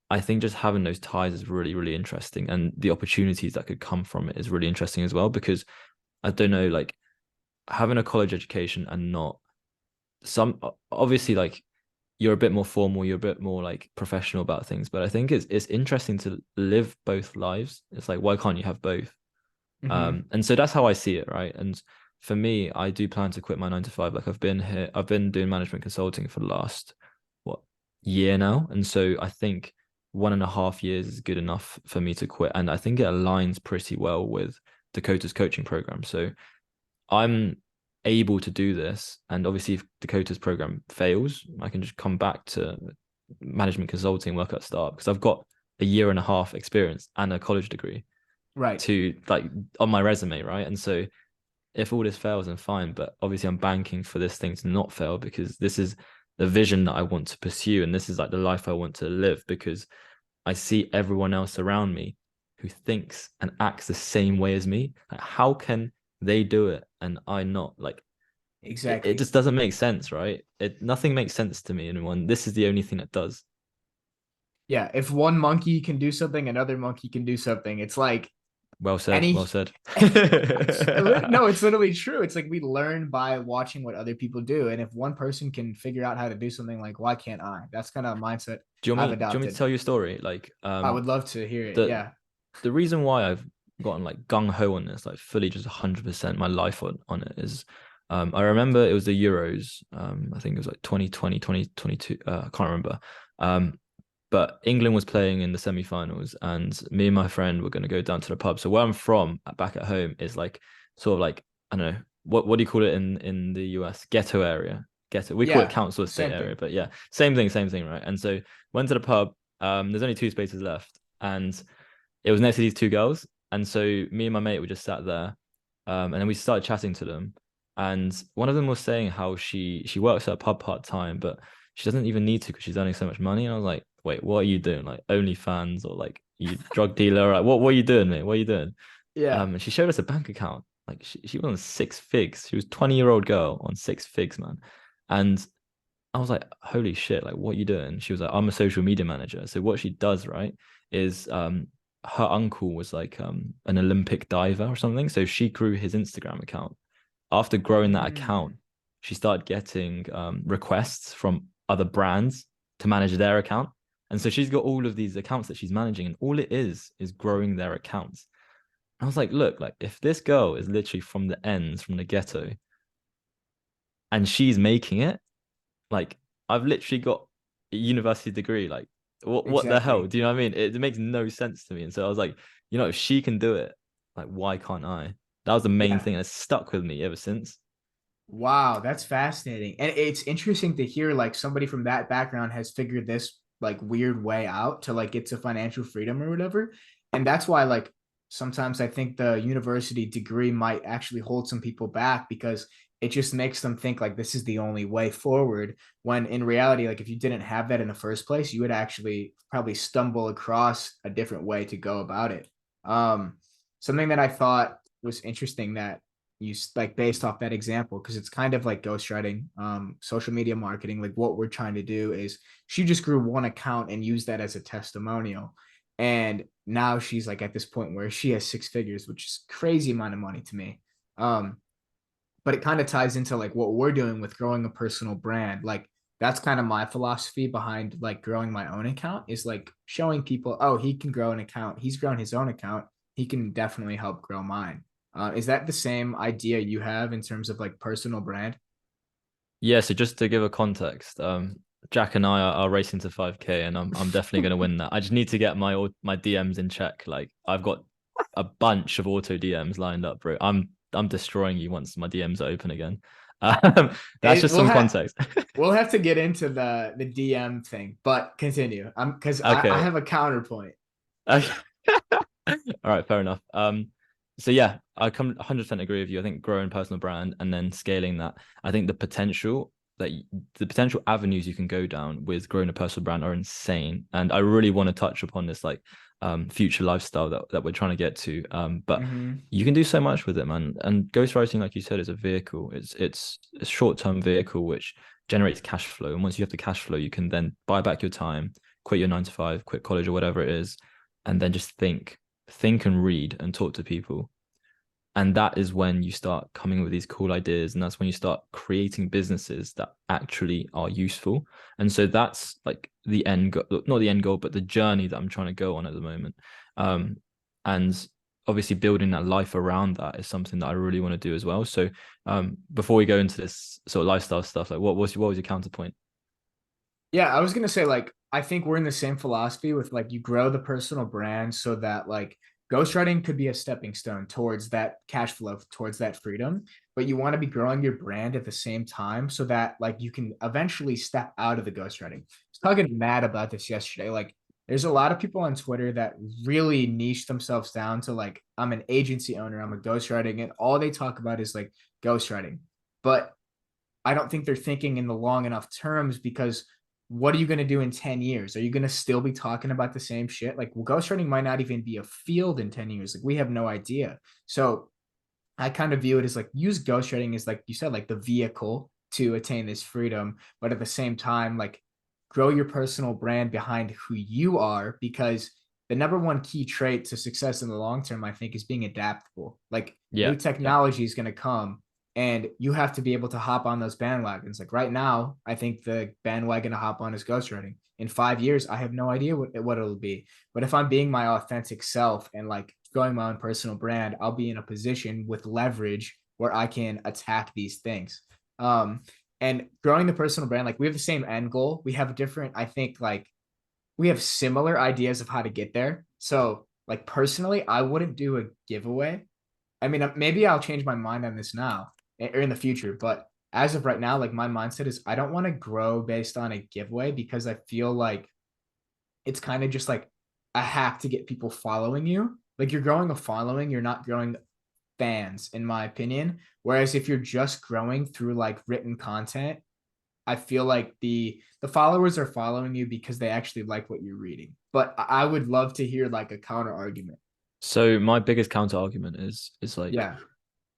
I think just having those ties is really, really interesting. And the opportunities that could come from it is really interesting as well. Because I don't know, like having a college education and not some obviously like you're a bit more formal, you're a bit more like professional about things. But I think it's interesting to live both lives. It's like why can't you have both? Mm-hmm. And so that's how I see it, right? And for me, I do plan to quit my 9 to 5. Like I've been doing management consulting for the last what year now, and so I think 1.5 years is good enough for me to quit, and I think it aligns pretty well with Dakota's coaching program. So I'm able to do this, and obviously, if Dakota's program fails, I can just come back to management consulting, work at a startup because I've got a year and a half experience and a college degree Right. to like on my resume, right? And so if all this fails, then fine. But obviously, I'm banking for this thing to not fail because this is the vision that I want to pursue, and this is like the life I want to live because I see everyone else around me who thinks and acts the same way as me. Like, how can they do it and I not? Like it Exactly. just doesn't make sense, right? It nothing makes sense to me. And when this is the only thing that does. Yeah. If one monkey can do something, another monkey can do something. It's like Well said. Well any said. no, it's literally true. It's like we learn by watching what other people do. And if one person can figure out how to do something, like why can't I? That's kind of a mindset I've Do you want me to adopted. tell you a story? Like I would love to hear it. the Yeah. the reason why I've gotten like gung ho on this, like fully just 100% my life on it is I remember it was the Euros. I think it was like 2020, 2022. I can't remember. Um, but England was playing in the semi-finals, and me and my friend were going to go down to the pub. So where I'm from, back at home, is like sort of like I don't know what do you call it in the US? Ghetto area. Ghetto. We call it Yeah. council estate Same area, thing. but yeah, same thing, right? And so went to the pub. There's only two spaces left, and it was next to these two girls. And so me and my mate were just sat there. And then we started chatting to them. And one of them was saying how she works at a pub part-time, but she doesn't even need to because she's earning so much money. And I was like, wait, what are you doing? Like OnlyFans or like you drug dealer? Like, what are you doing, mate? What are you doing? Yeah. And she showed us a bank account. Like she was on 6 figs. She was 20-year-old girl on 6 figs, man. And I was like, holy shit, like what are you doing? She was like, I'm a social media manager. So what she does, right, is her uncle was like an Olympic diver or something. So she grew his Instagram account. After growing that account, Mm. she started getting requests from other brands to manage their account. And so she's got all of these accounts that she's managing, and all it is growing their accounts. I was like, look, like if this girl is literally from the ends, from the ghetto, and she's making it, like I've literally got a university degree. Like what the hell? Exactly. Do you know what I mean? It makes no sense to me. And so I was like, if she can do it, like why can't I? That was the main Yeah. thing, and it's stuck with me ever since. Wow, that's fascinating. And it's interesting to hear like somebody from that background has figured this like weird way out to like get to financial freedom or whatever. And that's why like sometimes I think the university degree might actually hold some people back because it just makes them think like this is the only way forward when in reality like if you didn't have that in the first place, you would actually probably stumble across a different way to go about it. Um Something that I thought was interesting that you like based off that example because it's kind of like ghostwriting social media marketing like what we're trying to do is she just grew one account and used that as a testimonial and now she's like at this point where she has 6 figures which is crazy amount of money to me um but it kind of ties into like what we're doing with growing a personal brand like that's kind of my philosophy behind like growing my own account is like showing people, oh, he can grow an account. He's grown his own account. He can definitely help grow mine. Is that the same idea you have in terms of like personal brand? Yeah, so just to give a context, Jack and I are racing to 5K, and I'm definitely going to win that. I just need to get my DMs in check. Like I've got a bunch of auto DMs lined up, bro. I'm destroying you once my DMs are open again. That's It, just some context. we'll have to get into the DM thing, but continue. I'm because I Okay. have a counterpoint. Okay. All right, fair enough. So yeah, I come 100% agree with you. I think growing personal brand and then scaling that. I think that the potential avenues you can go down with growing a personal brand are insane. And I really want to touch upon this like future lifestyle that we're trying to get to. But Mm-hmm. you can do so much with it, man. And ghostwriting, like you said, is a vehicle. It's a short-term vehicle which generates cash flow. And once you have the cash flow, you can then buy back your time, quit your 9 to 5, quit college or whatever it is, and then just think and read and talk to people. And that is when you start coming with these cool ideas, and that's when you start creating businesses that actually are useful. And so that's like the end goal, not the end goal, but the journey that I'm trying to go on at the moment. And obviously building that life around that is something that I really want to do as well. So before we go into this sort of lifestyle stuff, like what was your counterpoint? Yeah, I was gonna say like I think we're in the same philosophy with like you grow the personal brand so that like ghostwriting could be a stepping stone towards that cash flow, towards that freedom. But you want to be growing your brand at the same time so that like you can eventually step out of the ghostwriting. I was talking mad about this yesterday. Like there's a lot of people on Twitter that really niche themselves down to like I'm an agency owner, I'm a ghostwriting, and all they talk about is like ghostwriting. But I don't think they're thinking in the long enough terms because what are you going to do in 10 years? Are you going to still be talking about the same shit? Like, well, ghostwriting might not even be a field in 10 years. Like, we have no idea. So I kind of view it as like use ghostwriting as like you said, like the vehicle to attain this freedom, but at the same time, like grow your personal brand behind who you are because the number one key trait to success in the long term, I think, is being adaptable. Like Yeah, new yeah. technology is going to come and you have to be able to hop on those bandwagons. Like right now, I think the bandwagon to hop on is ghostwriting. In 5 years, I have no idea what it'll be. But if I'm being my authentic self and like growing my own personal brand, I'll be in a position with leverage where I can attack these things. Um, and growing the personal brand, like we have the same end goal. We have different, I think, like we have similar ideas of how to get there. So, like personally, I wouldn't do a giveaway. I mean, maybe I'll change my mind on this now or in the future, but as of right now, like my mindset is I don't want to grow based on a giveaway because I feel like it's kind of just like a hack to get people following you. Like you're growing a following, you're not growing fans, in my opinion. Whereas if you're just growing through like written content, I feel like the followers are following you because they actually like what you're reading. But I would love to hear like a counter argument. So my biggest counter argument is like Yeah.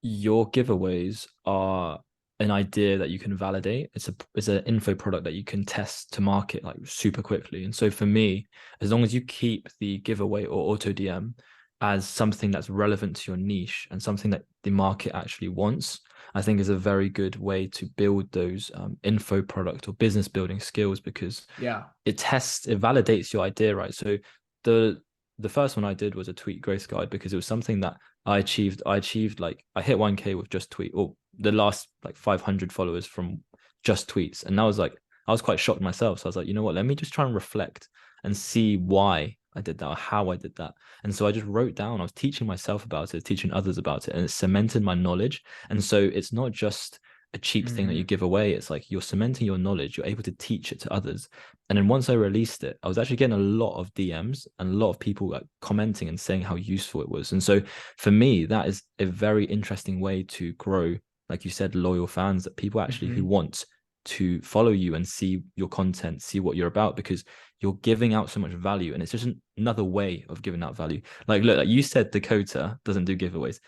your giveaways are an idea that you can validate. It's an info product that you can test to market like super quickly. And so for me, as long as you keep the giveaway or auto DM as something that's relevant to your niche and something that the market actually wants, I think is a very good way to build those info product or business building skills because Yeah. it validates your idea, right? So the the first one I did was a tweet growth guide because it was something that I achieved like I hit 1K with just tweet or the last like 500 followers from just tweets. And I was quite shocked myself. So I was like, you know what, let me just try and reflect and see why I did that or how I did that. And so I just wrote down, I was teaching myself about it, teaching others about it, and it cemented my knowledge. And so it's not just a cheap thing that you Mm-hmm. give away. It's like you're cementing your knowledge, you're able to teach it to others. And then once I released it, I was actually getting a lot of DMs and a lot of people like commenting and saying how useful it was. And so for me, that is a very interesting way to grow, like you said, loyal fans, that people actually who Mm-hmm. want to follow you and see your content, see what you're about, because you're giving out so much value. And it's just another way of giving out value. Like, look, like you said, Dakota doesn't do giveaways.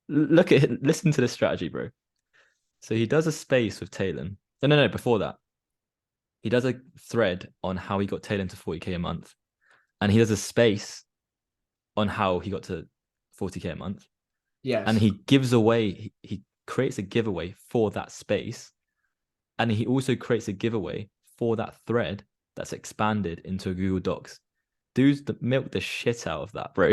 Look at it, listen to this strategy, bro. So he does a space with Talon. No, before that, he does a thread on how he got Talon to 40K a month. And he does a space on how he got to 40K a month. And Yes. he gives away, he creates a giveaway for that space. And he also creates a giveaway for that thread that's expanded into a Google Docs. Dudes that milk the shit out of that, bro.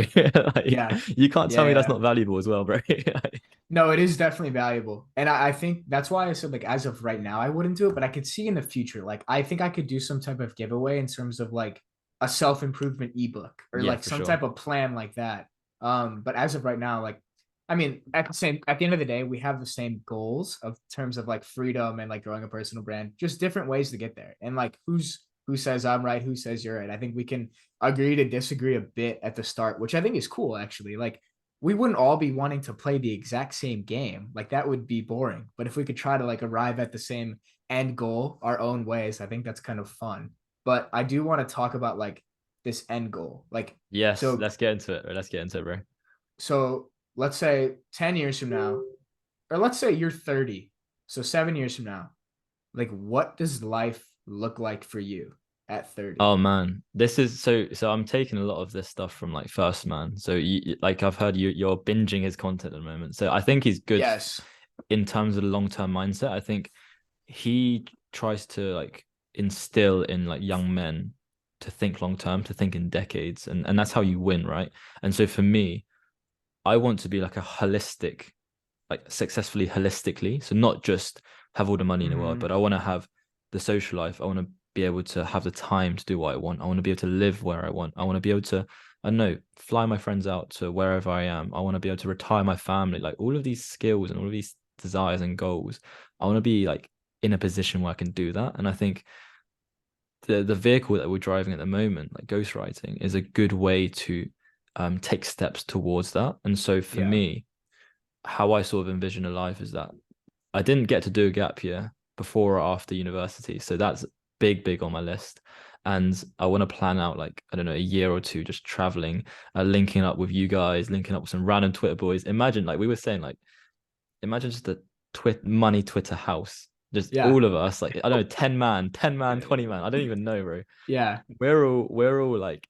Like, Yeah. you can't Yeah. tell me that's Yeah. not valuable as well, bro. Like, No, it is definitely valuable. And I think that's why I said, like, as of right now, I wouldn't do it, but I could see in the future, like, I think I could do some type of giveaway in terms of like a self-improvement ebook or yeah, like for some sure. type of plan like that. But as of right now, like, I mean, at the end of the day, we have the same goals of terms of like freedom and like growing a personal brand, just different ways to get there. And like, who says I'm right, who says you're right? I think we can agree to disagree a bit at the start, which I think is cool, actually. Like, we wouldn't all be wanting to play the exact same game. Like that would be boring. But if we could try to like arrive at the same end goal our own ways, I think that's kind of fun. But I do want to talk about like this end goal. Like Yes, so let's get into it. Let's get into it, bro. so let's say 10 years from now, or let's say you're 30. So 7 years from now, like what does life look like for you at 30? Oh man, this is so I'm taking a lot of this stuff from like First Man. So like I've heard you're binging his content at the moment. So I think he's good Yes. in terms of the long-term mindset. I think he tries to like instill in like young men to think long term, to think in decades, and that's how you win, right? And so for me, I want to be like a holistic, like successfully holistically. So not just have all the money in the world, Mm-hmm. but I want to have the social life. I want to be able to have the time to do what I want. I want to be able to live where I want. I want to be able to, I don't know, fly my friends out to wherever I am. I want to be able to retire my family. Like all of these skills and all of these desires and goals. I want to be like in a position where I can do that. And I think the vehicle that we're driving at the moment, like ghostwriting, is a good way to take steps towards that. And so for Yeah. me, how I sort of envision a life is that I didn't get to do a gap year before or after university. So that's big on my list. And I want to plan out like, I don't know, a year or two just traveling, linking up with you guys, linking up with some random Twitter boys. Imagine, like we were saying, like, imagine just a money Twitter house. Just Yeah. all of us, like, I don't know, 10 man, 20 man. I don't even know, bro. Yeah. We're all like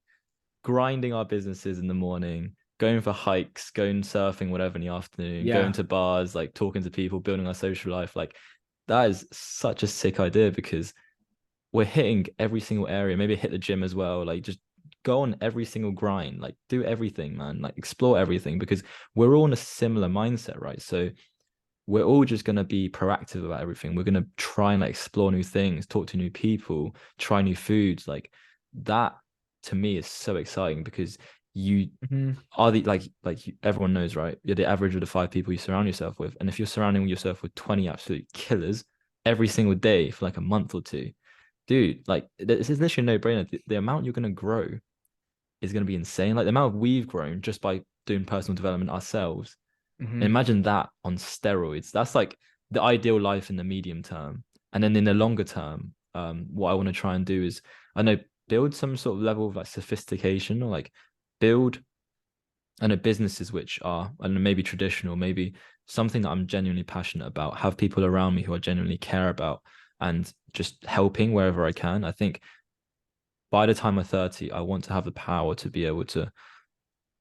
grinding our businesses in the morning, going for hikes, going surfing, whatever in the afternoon, going Yeah. to bars, like talking to people, building our social life. Like that is such a sick idea because we're hitting every single area. Maybe hit the gym as well. Like just go on every single grind, like do everything, man. Like explore everything because we're all in a similar mindset, right? So we're all just going to be proactive about everything. We're going to try and like explore new things, talk to new people, try new foods. Like that to me is so exciting because you Mm-hmm. are the everyone knows, right? You're the average of the five people you surround yourself with. And if you're surrounding yourself with 20 absolute killers every single day for like a month or two, dude, like this is literally a no-brainer. The amount you're going to grow is going to be insane. Like the amount we've grown just by doing personal development ourselves, Mm-hmm. imagine that on steroids. That's like the ideal life in the medium term. And then in the longer term, what I want to try and do is, I know, build some sort of level of like sophistication or like build, I know, businesses which are, I don't know, maybe traditional, maybe something that I'm genuinely passionate about, have people around me who I genuinely care about and just helping wherever I can. I think by the time I'm 30, I want to have the power to be able to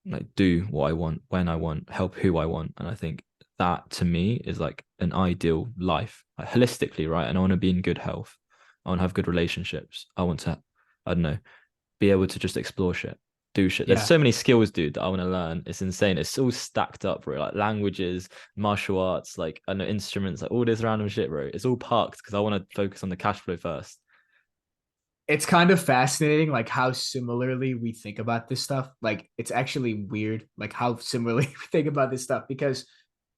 like do what I want when I want, help who I want. And I think that to me is like an ideal life, like holistically, right? And I want to be in good health. I want to have good relationships. I want to, I don't know, be able to just explore shit, do shit. There's Yeah. so many skills, dude, that I want to learn. It's insane. It's all stacked up, bro. Like languages, martial arts, like I know instruments, like all this random shit, bro. It's all parked because I want to focus on the cash flow first. It's kind of fascinating like how similarly we think about this stuff. Like it's actually weird like how similarly we think about this stuff because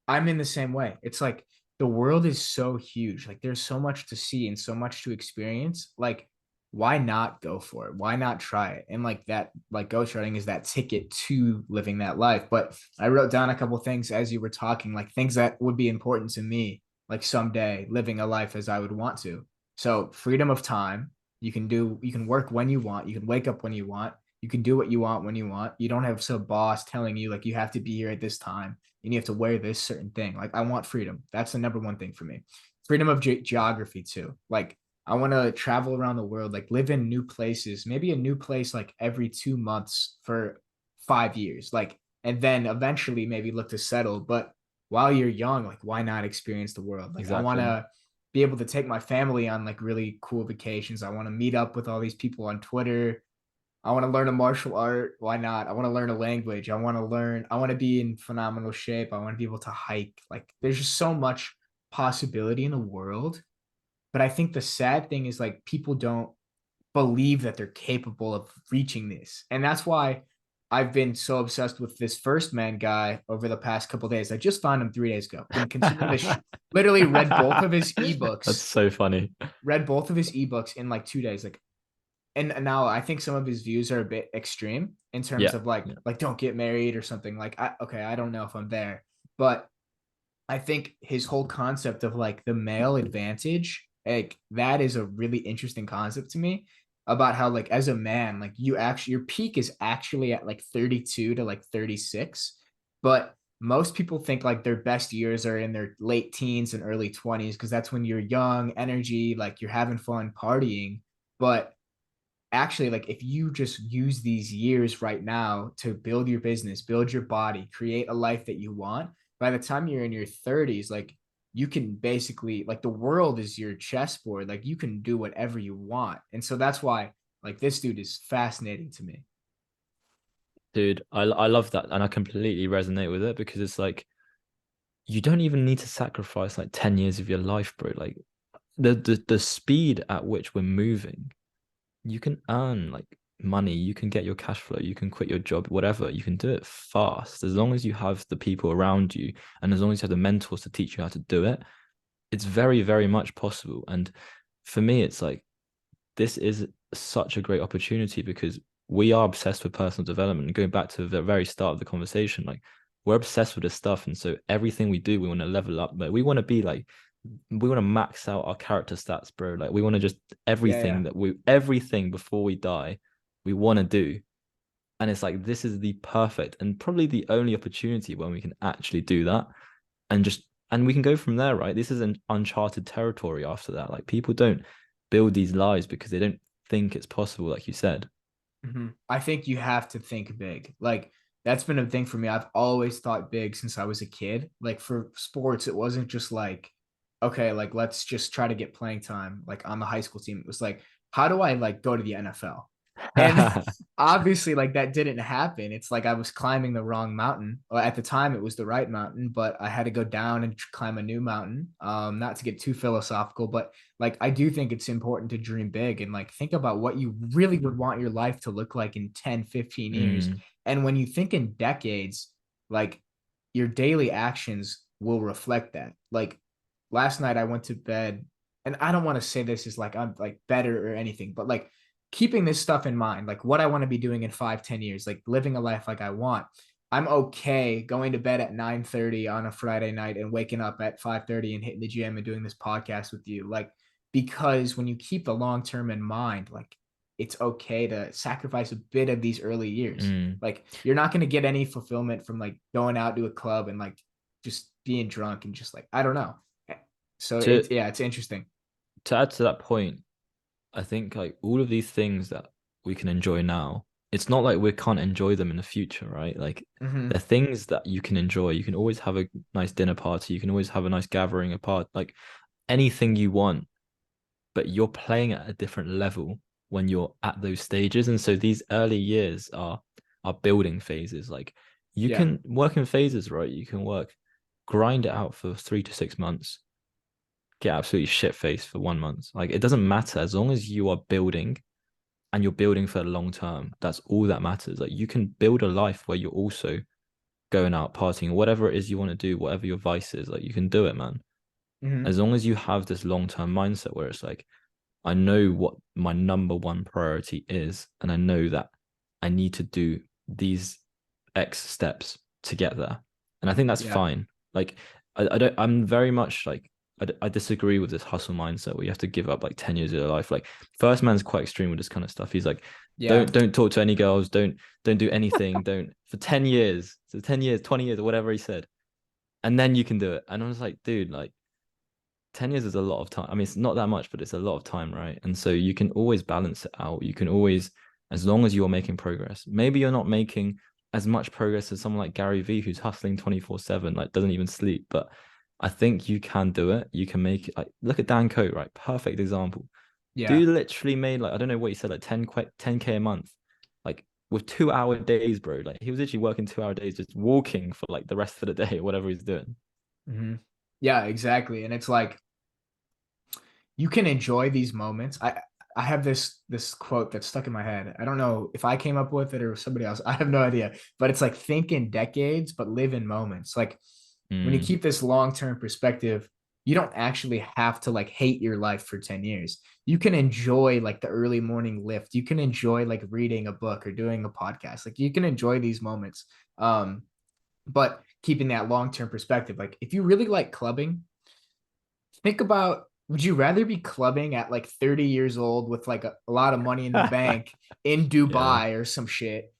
I'm in the same way. It's like the world is so huge. Like there's so much to see and so much to experience. Like why not go for it? Why not try it? And like that like ghostwriting is that ticket to living that life. But I wrote down a couple things as you were talking, like things that would be important to me like someday living a life as I would want to. So freedom of time, you can work when you want, you can wake up when you want, you can do what you want when you want. You don't have some boss telling you like you have to be here at this time and you have to wear this certain thing. Like I want freedom. That's the number one thing for me. Freedom of geography too. Like I want to travel around the world, like live in new places, maybe a new place like every 2 months for 5 years. Like and then eventually maybe look to settle. But while you're young, like why not experience the world? Like I want Exactly. to be able to take my family on like really cool vacations. I want to meet up with all these people on Twitter. I want to learn a martial art. Why not? I want to learn a language. I want to be in phenomenal shape. I want to be able to hike. Like there's just so much possibility in the world. But I think the sad thing is like people don't believe that they're capable of reaching this. And that's why I've been so obsessed with this First Man guy over the past couple of days. I just found him 3 days ago. Been consuming this, literally read both of his That's ebooks, so funny. read both of his ebooks in like 2 days. Like, and now I think some of his views are a bit extreme in terms Yeah. of like, Yeah. don't get married or something. Like, okay, I don't know if I'm there, but I think his whole concept of like the male advantage, like that is a really interesting concept to me about how like as a man, like you actually your peak is actually at like 32 to like 36, but most people think like their best years are in their late teens and early 20s because that's when you're young, energy, like you're having fun partying. But actually like if you just use these years right now to build your business, build your body, create a life that you want, by the time you're in your 30s, like you can basically like the world is your chessboard, like you can do whatever you want. And so that's why like this dude is fascinating to me. Dude, I love that, and I completely resonate with it because it's like you don't even need to sacrifice like 10 years of your life, bro. Like the speed at which we're moving, you can earn like money, you can get your cash flow, you can quit your job, whatever. You can do it fast as long as you have the people around you and as long as you have the mentors to teach you how to do it. It's very, very much possible. And for me, it's like this is such a great opportunity because we are obsessed with personal development. And going back to the very start of the conversation, like we're obsessed with this stuff. And so everything we do, we want to level up. But we want to be like, we want to max out our character stats, bro. Like we want to just Yeah, yeah. everything before we die, we want to do. And it's like this is the perfect and probably the only opportunity when we can actually do that and just and we can go from there, right? This is an uncharted territory after that. Like people don't build these lives because they don't think it's possible, like you said. I think you have to think big. Like that's been a thing for me. I've always thought big since I was a kid. Like for sports, it wasn't just like, okay, like let's just try to get playing time like on the high school team. It was like, how do I like go to the NFL? And obviously, like that didn't happen. It's like I was climbing the wrong mountain. Well, at the time, it was the right mountain, but I had to go down and climb a new mountain. Not to get too philosophical, but like I do think it's important to dream big and like think about what you really would want your life to look like in 10, 15 years. Mm, And when you think in decades, like your daily actions will reflect that. Like last night I went to bed, and I don't want to say this is like I'm like better or anything, but like keeping this stuff in mind, like what I want to be doing in 5, 10 years, like living a life like I want. I'm okay going to bed at 9:30 on a Friday night and waking up at 5:30 and hitting the gym and doing this podcast with you. Like, because when you keep the long term in mind, like it's okay to sacrifice a bit of these early years. mm. Like you're not going to get any fulfillment from like going out to a club and like just being drunk and just like I don't know. So To it's yeah, it's interesting. to add to that point, I think like all of these things that we can enjoy now, it's not like we can't enjoy them in the future, right? Like they're Mm-hmm. things that you can enjoy. You can always have a nice dinner party. You can always have a nice gathering apart, like anything you want, but you're playing at a different level when you're at those stages. And so these early years are building phases. Like you Yeah. can work in phases, right? You can grind it out for 3 to 6 months, get absolutely shit faced for 1 month. Like it doesn't matter as long as you are building and you're building for the long term. That's all that matters. Like you can build a life where you're also going out partying, whatever it is you want to do, whatever your vice is, like you can do it, man. Mm-hmm. As long as you have this long term mindset where it's like, I know what my number one priority is, and I know that I need to do these X steps to get there. And I think that's Yeah. fine. Like I don't I'm very much like I disagree with this hustle mindset where you have to give up like 10 years of your life. Like First Man's quite extreme with this kind of stuff. He's like, Yeah. don't talk to any girls, don't do anything, don't for 10 years. So 10 years, 20 years, or whatever he said. And then you can do it. And I was like, dude, like 10 years is a lot of time. I mean, it's not that much, but it's a lot of time, right? And so you can always balance it out. You can always, as long as you're making progress, maybe you're not making as much progress as someone like Gary Vee, who's hustling 24/7, like doesn't even sleep. But I think you can do it. You can make it. Like, look at Dan Coe, right? Perfect example. Yeah. Dude literally made like I don't know what he said, like 10K a month, like with 2 hour days, bro. Like he was literally working 2 hour days, just walking for like the rest of the day or whatever he's doing. Hmm. Yeah, exactly. And it's like you can enjoy these moments. I have this quote that's stuck in my head. I don't know if I came up with it or somebody else. I have no idea. But it's like think in decades, but live in moments. Like when you Mm. keep this long-term perspective, you don't actually have to like hate your life for 10 years. You can enjoy like the early morning lift. You can enjoy like reading a book or doing a podcast. Like you can enjoy these moments. But keeping that long-term perspective, like if you really like clubbing, think about, would you rather be clubbing at like 30 years old with like a lot of money in the bank in Yeah. Dubai or some shit?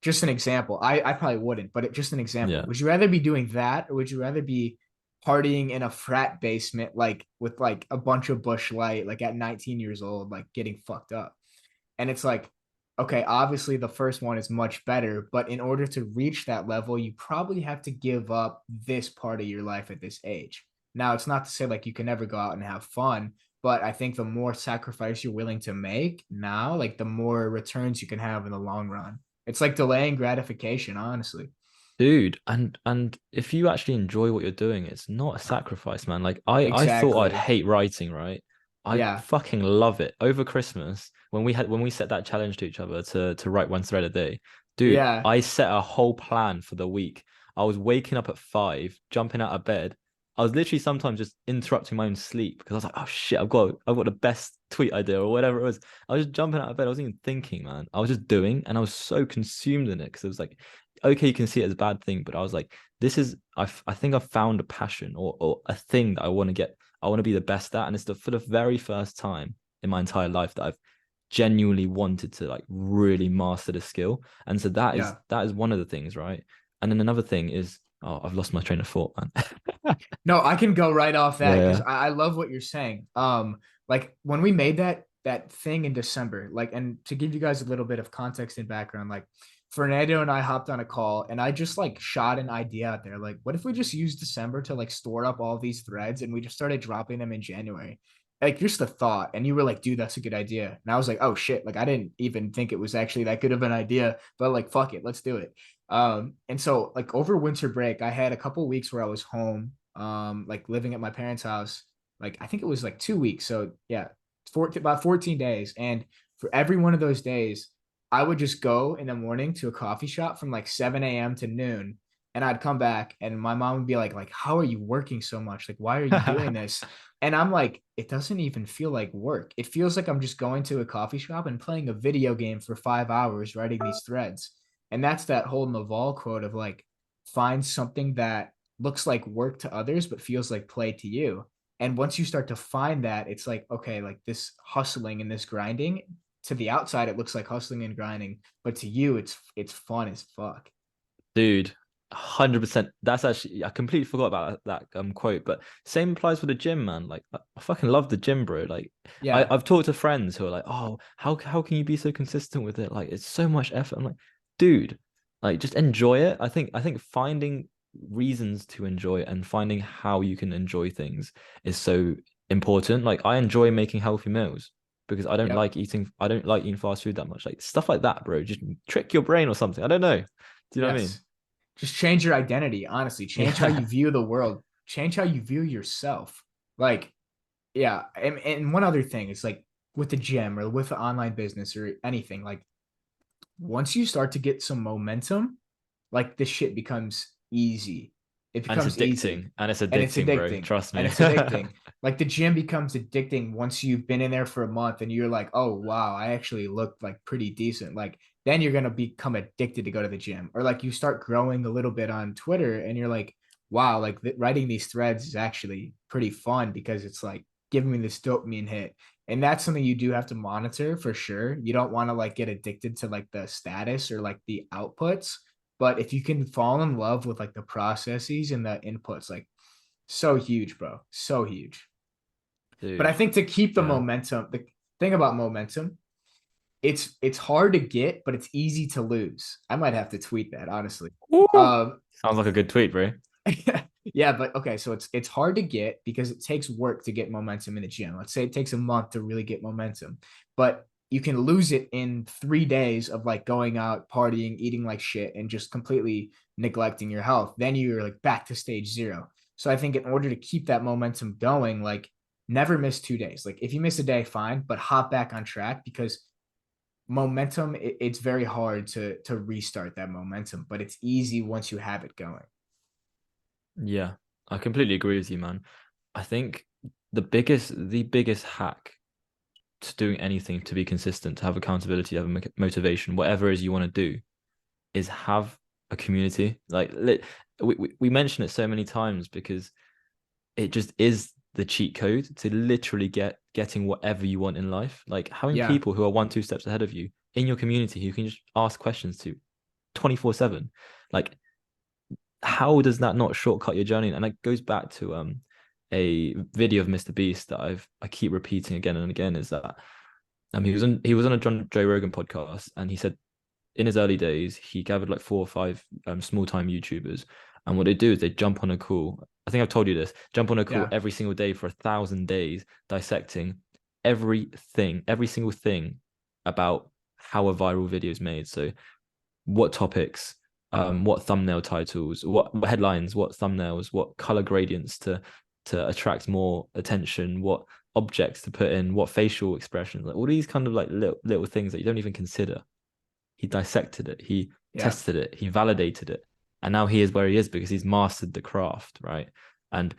Just an example. I probably wouldn't, but just an example. Yeah. Would you rather be doing that, or would you rather be partying in a frat basement like with like a bunch of Bush Light like at 19 years old, like getting fucked up? And it's like, okay, obviously the first one is much better, but in order to reach that level, you probably have to give up this part of your life at this age. Now, it's not to say like you can never go out and have fun, but I think the more sacrifice you're willing to make now, like the more returns you can have in the long run. It's like delaying gratification, honestly. Dude, and if you actually enjoy what you're doing, it's not a sacrifice, man. Like I thought I'd Exactly. hate writing, right? I Yeah. fucking love it. Over Christmas, when we set that challenge to each other to write one thread a day, dude, Yeah. I set a whole plan for the week. I was waking up at 5, jumping out of bed. I was literally sometimes just interrupting my own sleep because I was like, oh shit, I've got the best tweet idea or whatever it was. I was just jumping out of bed. I wasn't even thinking, man. I was just doing, and I was so consumed in it because it was like okay, you can see it as a bad thing, but I was like, this is I think I've found a passion or a thing that I want to get. I want to be the best at, and it's for the very first time in my entire life that I've genuinely wanted to like really master the skill. And so Yeah. that is one of the things, right? And then another thing is, oh, I've lost my train of thought, man. No, I can go right off that because Yeah, I love what you're saying. Like when we made that thing in December, like, and to give you guys a little bit of context and background, like Fernando and I hopped on a call and I just like shot an idea out there. Like, what if we just use December to like store up all these threads and we just started dropping them in January? Like, just the thought. And you were like, dude, that's a good idea. And I was like, oh shit. Like, I didn't even think it was actually that good of an idea, but like, fuck it, let's do it. And so like over winter break, I had a couple weeks where I was home, like living at my parents' house. Like I think it was like 2 weeks. So yeah, about 14 days. And for every one of those days, I would just go in the morning to a coffee shop from like 7 a.m. to noon. And I'd come back and my mom would be like, how are you working so much? Like, why are you doing this? And I'm like, it doesn't even feel like work. It feels like I'm just going to a coffee shop and playing a video game for 5 hours, writing these threads. And that's that whole Naval quote of like, find something that looks like work to others, but feels like play to you. And once you start to find that, it's like, okay, like this hustling and this grinding to the outside, it looks like hustling and grinding, but to you, it's fun as fuck. dude. 100%. That's actually I completely forgot about that quote, but same applies for the gym, man. Like I fucking love the gym, bro. Like Yeah. I've talked to friends who are like, oh, how can you be so consistent with it? Like it's so much effort. I'm like, dude, like just enjoy it. I think finding reasons to enjoy it and finding how you can enjoy things is so important. Like I enjoy making healthy meals because Yep. I don't like eating fast food that much. Like stuff like that, bro. Just trick your brain or something. I don't know. Do you know what I mean? Yes. Just change your identity, honestly. Change how you Yeah. view the world. Change how you view yourself. Like, yeah. And one other thing is like with the gym or with the online business or anything, like once you start to get some momentum, like this shit becomes easy. It And it's becomes easy addicting. And it's and it's addicting, bro. addicting Trust and me. it's addicting. Like the gym becomes addicting once you've been in there for a month and you're like, oh, wow, I actually look like pretty decent. Like then you're going to become addicted to go to the gym. Or like you start growing a little bit on Twitter and you're like, wow, like writing these threads is actually pretty fun because it's like giving me this dopamine hit. And that's something you do have to monitor for sure. You don't want to like get addicted to like the status or like the outputs, but if you can fall in love with like the processes and the inputs, like so huge, bro, so huge. But I Dude. think to keep the Yeah. momentum, the thing about momentum, it's hard to get, but it's easy to lose. I might have to tweet that honestly. Woo! Um, Sounds like a good tweet, bro. Yeah, but okay, so it's hard to get because it takes work to get momentum in the gym. Let's say it takes a month to really get momentum, but you can lose it in 3 days of like going out, partying, eating like shit, and just completely neglecting your health. Then you're like back to stage zero. So I think in order to keep that momentum going, like never miss 2 days. Like if you miss a day, fine, but hop back on track because momentum, it's very hard to restart that momentum, but it's easy once you have it going. Yeah, I completely agree with you, man. I think the biggest hack to doing anything to be consistent, to have accountability, to have motivation, whatever it is you want to do, is have a community. Like we mention it so many times because it just is the cheat code to literally getting whatever you want in life. Like having Yeah. people who are 1, 2 steps ahead of you in your community who you can just ask questions to 24/7. Like how does that not shortcut your journey? And it goes back to a video of Mr. Beast that I keep repeating again and again is that he was on a Joe Rogan podcast and he said in his early days he gathered like 4 or 5 small time YouTubers, and what they do is they jump on a call. I think I've told you this. Jump on a call Yeah. every single day for 1,000 days, dissecting every single thing about how a viral video is made. So what topics, what thumbnail titles, what headlines, what thumbnails, what color gradients to attract more attention, what objects to put in, what facial expressions, like all these kind of like little things that you don't even consider. He dissected it, he Yeah. tested it, he validated it, and now he is where he is because he's mastered the craft, right? And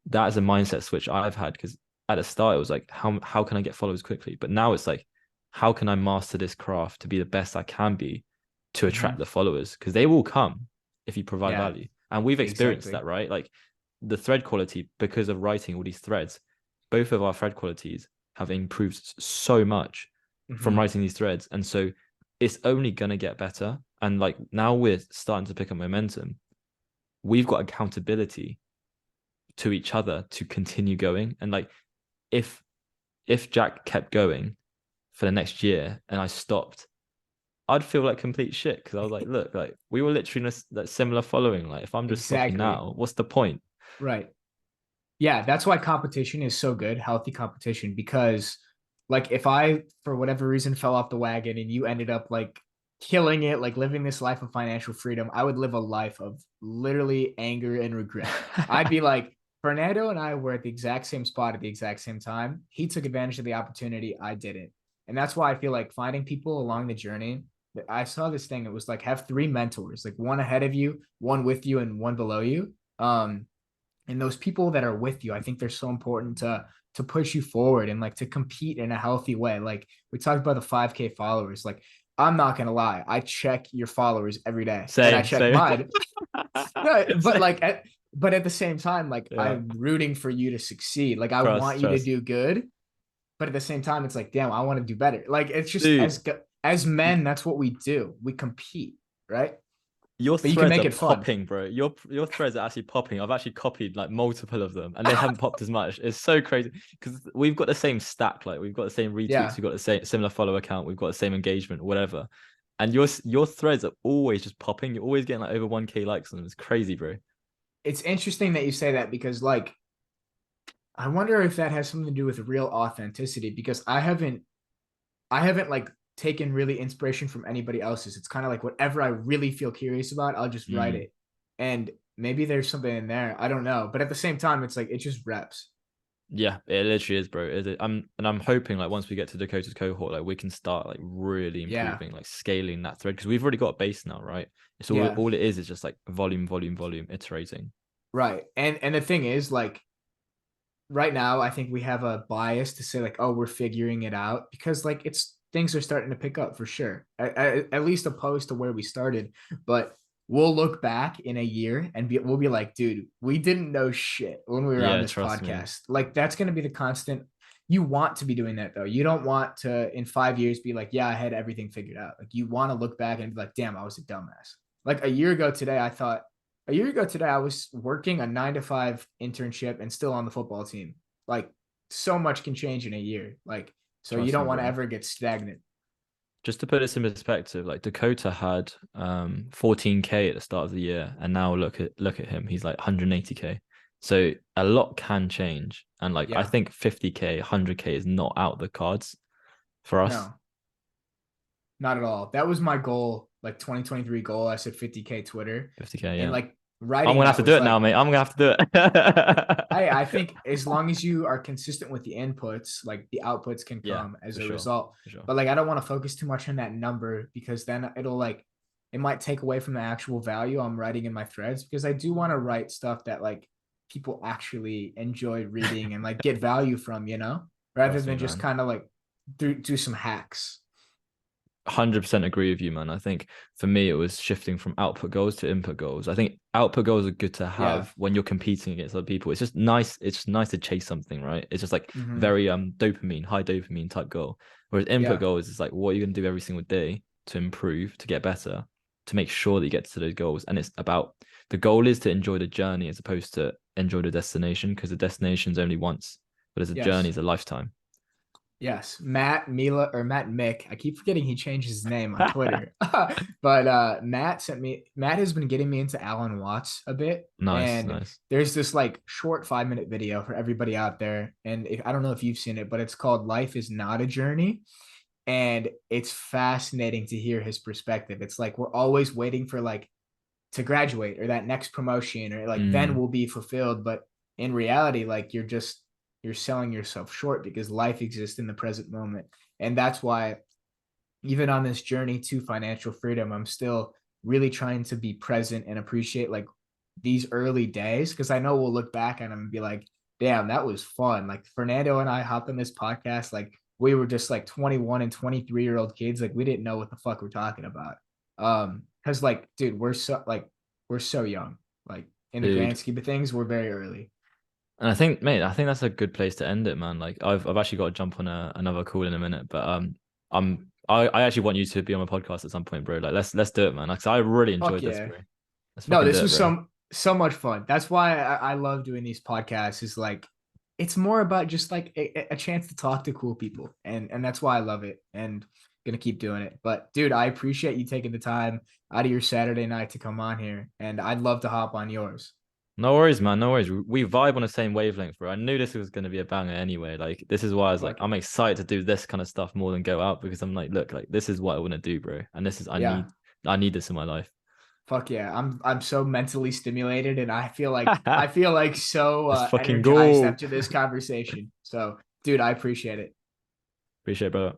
that is a mindset switch I've had because at the start it was like how can I get followers quickly, but now it's like how can I master this craft to be the best I can be to Mm-hmm. attract the followers because they will come if you provide Yeah, value, and we've experienced exactly. that, right? Like the thread quality because of writing all these threads, both of our thread qualities have improved so much from Mm-hmm. writing these threads, and so it's only gonna get better. And like now we're starting to pick up momentum. We've got accountability to each other to continue going. And like if Jack kept going for the next year and I stopped, I'd feel like complete shit because I was like, look, like we were literally in a like, similar following. Like if I'm just stopping Exactly. now, what's the point? Right. Yeah, that's why competition is so good, healthy competition, because like if I for whatever reason fell off the wagon and you ended up like killing it, like living this life of financial freedom, I would live a life of literally anger and regret. I'd be like, Fernando and I were at the exact same spot at the exact same time. He took advantage of the opportunity, I didn't. And that's why I feel like finding people along the journey. I saw this thing. It was like have three mentors, like one ahead of you, one with you, and one below you. And those people that are with you, I think they're so important to push you forward and like to compete in a healthy way. Like we talked about the 5K followers. Like I'm not gonna lie, I check your followers every day and I Same, check same. mine. No, but Same. like but at the same time, like Yeah. I'm rooting for you to succeed. Like I want Trust, you to trust. do good, but at the same time, it's like, damn, I want to do better. Like it's just Dude, as men, that's what we do. We compete, right? your But you can threads make are it fun. popping, bro. Your threads are actually popping. I've actually copied like multiple of them, and they haven't popped as much. It's so crazy because we've got the same stack. Like we've got the same retweets, Yeah. we've got the same similar follow account, we've got the same engagement, whatever. And your threads are always just popping. You're always getting like over 1K likes on them. It's crazy, bro. It's interesting that you say that because like I wonder if that has something to do with real authenticity because I haven't like taken really inspiration from anybody else's. It's kind of like whatever I really feel curious about, I'll just write Mm. it. And maybe there's something in there. I don't know. But at the same time, it's like it just reps. Yeah, it literally is, bro. I'm hoping like once we get to Dakota's cohort, like we can start like really Yeah. improving, like scaling that thread because we've already got a base now, right? It's Yeah. all it is just like volume, volume, volume, iterating. Right. And the thing is, like right now, I think we have a bias to say like, oh, we're figuring it out because like it's things are starting to pick up for sure. At least opposed to where we started. But we'll look back in a year and we'll be like, dude, we didn't know shit when we were on Yeah, this trust me. podcast. Like that's going to be the constant. You want to be doing that though. You don't want to in 5 years be like, yeah, I had everything figured out. Like you want to look back and be like, damn, I was a dumbass. Like a year ago today, I was working a 9 to 5 internship and still on the football team. Like so much can change in a year. Like, so you Trust don't me, want to bro. ever get stagnant. just to put this in perspective, like Dakota had 14K at the start of the year, and now look at him, he's like 180K. So a lot can change, and like I Yeah. think 50K, 100K is not out the cards for us. No, not at all. That was my goal, like 2023 goal. I said 50K Twitter. 50K, And yeah. like I'm writing gonna have that to do was it now, like, mate. I'm gonna have to do it. I think as long as you are consistent with the inputs, like the outputs can Yeah, come as for a sure, result. for sure. But like I don't want to focus too much on that number because then it'll like it might take away from the actual value I'm writing in my threads because I do want to write stuff that like people actually enjoy reading and like get value from, rather Trust me, than just man. kind of like do some hacks. 100% agree with you, man. I think for me, it was shifting from output goals to input goals. I think output goals are good to Yeah. have when you're competing against other people. It's just nice. It's just nice to chase something, right? It's just like Mm-hmm. very dopamine, high dopamine type goal. Whereas input Yeah. goals is like what you're gonna do every single day to improve, to get better, to make sure that you get to those goals. And it's about the goal is to enjoy the journey as opposed to enjoy the destination because the destination's only once, but as a journey, Yes. is a lifetime. Yes, Matt Mila or Matt Mick. I keep forgetting he changed his name on Twitter. But Matt has been getting me into Alan Watts a bit. Nice, And nice. there's this like short 5 minute video for everybody out there. And I don't know if you've seen it, but it's called Life is Not a Journey. And it's fascinating to hear his perspective. It's like we're always waiting for like to graduate or that next promotion or like then Mm, we'll be fulfilled. But in reality, like you're selling yourself short because life exists in the present moment. And that's why even on this journey to financial freedom, I'm still really trying to be present and appreciate like these early days because I know we'll look back at them and be like, damn, that was fun. Like Fernando and I hopped on this podcast, like we were just like 21 and 23-year-old kids. Like we didn't know what the fuck we're talking about. Because like, dude, we're so young. Like in the dude. grand scheme of things, we're very early. And I think, mate, I think that's a good place to end it, man. Like I've actually got to jump on another call in a minute, but I actually want you to be on my podcast at some point, bro. Like let's do it, man. Like, 'cause I really Fuck enjoyed this, yeah. bro. Let's No, fucking this do it, was bro. so much fun. That's why I love doing these podcasts. Is like it's more about just like a chance to talk to cool people, and that's why I love it, and gonna keep doing it. But dude, I appreciate you taking the time out of your Saturday night to come on here, and I'd love to hop on yours. No worries, man. No worries. We vibe on the same wavelength, bro. I knew this was gonna be a banger anyway. Like this is why I was like, Fuck I'm excited to do this kind of stuff more than go out because I'm like, look, like this is what I want to do, bro. And this is yeah, I need this in my life. fuck yeah. I'm so mentally stimulated, and I feel like so Let's fucking energized go. after this conversation. So, dude, I appreciate it. Appreciate it, brother.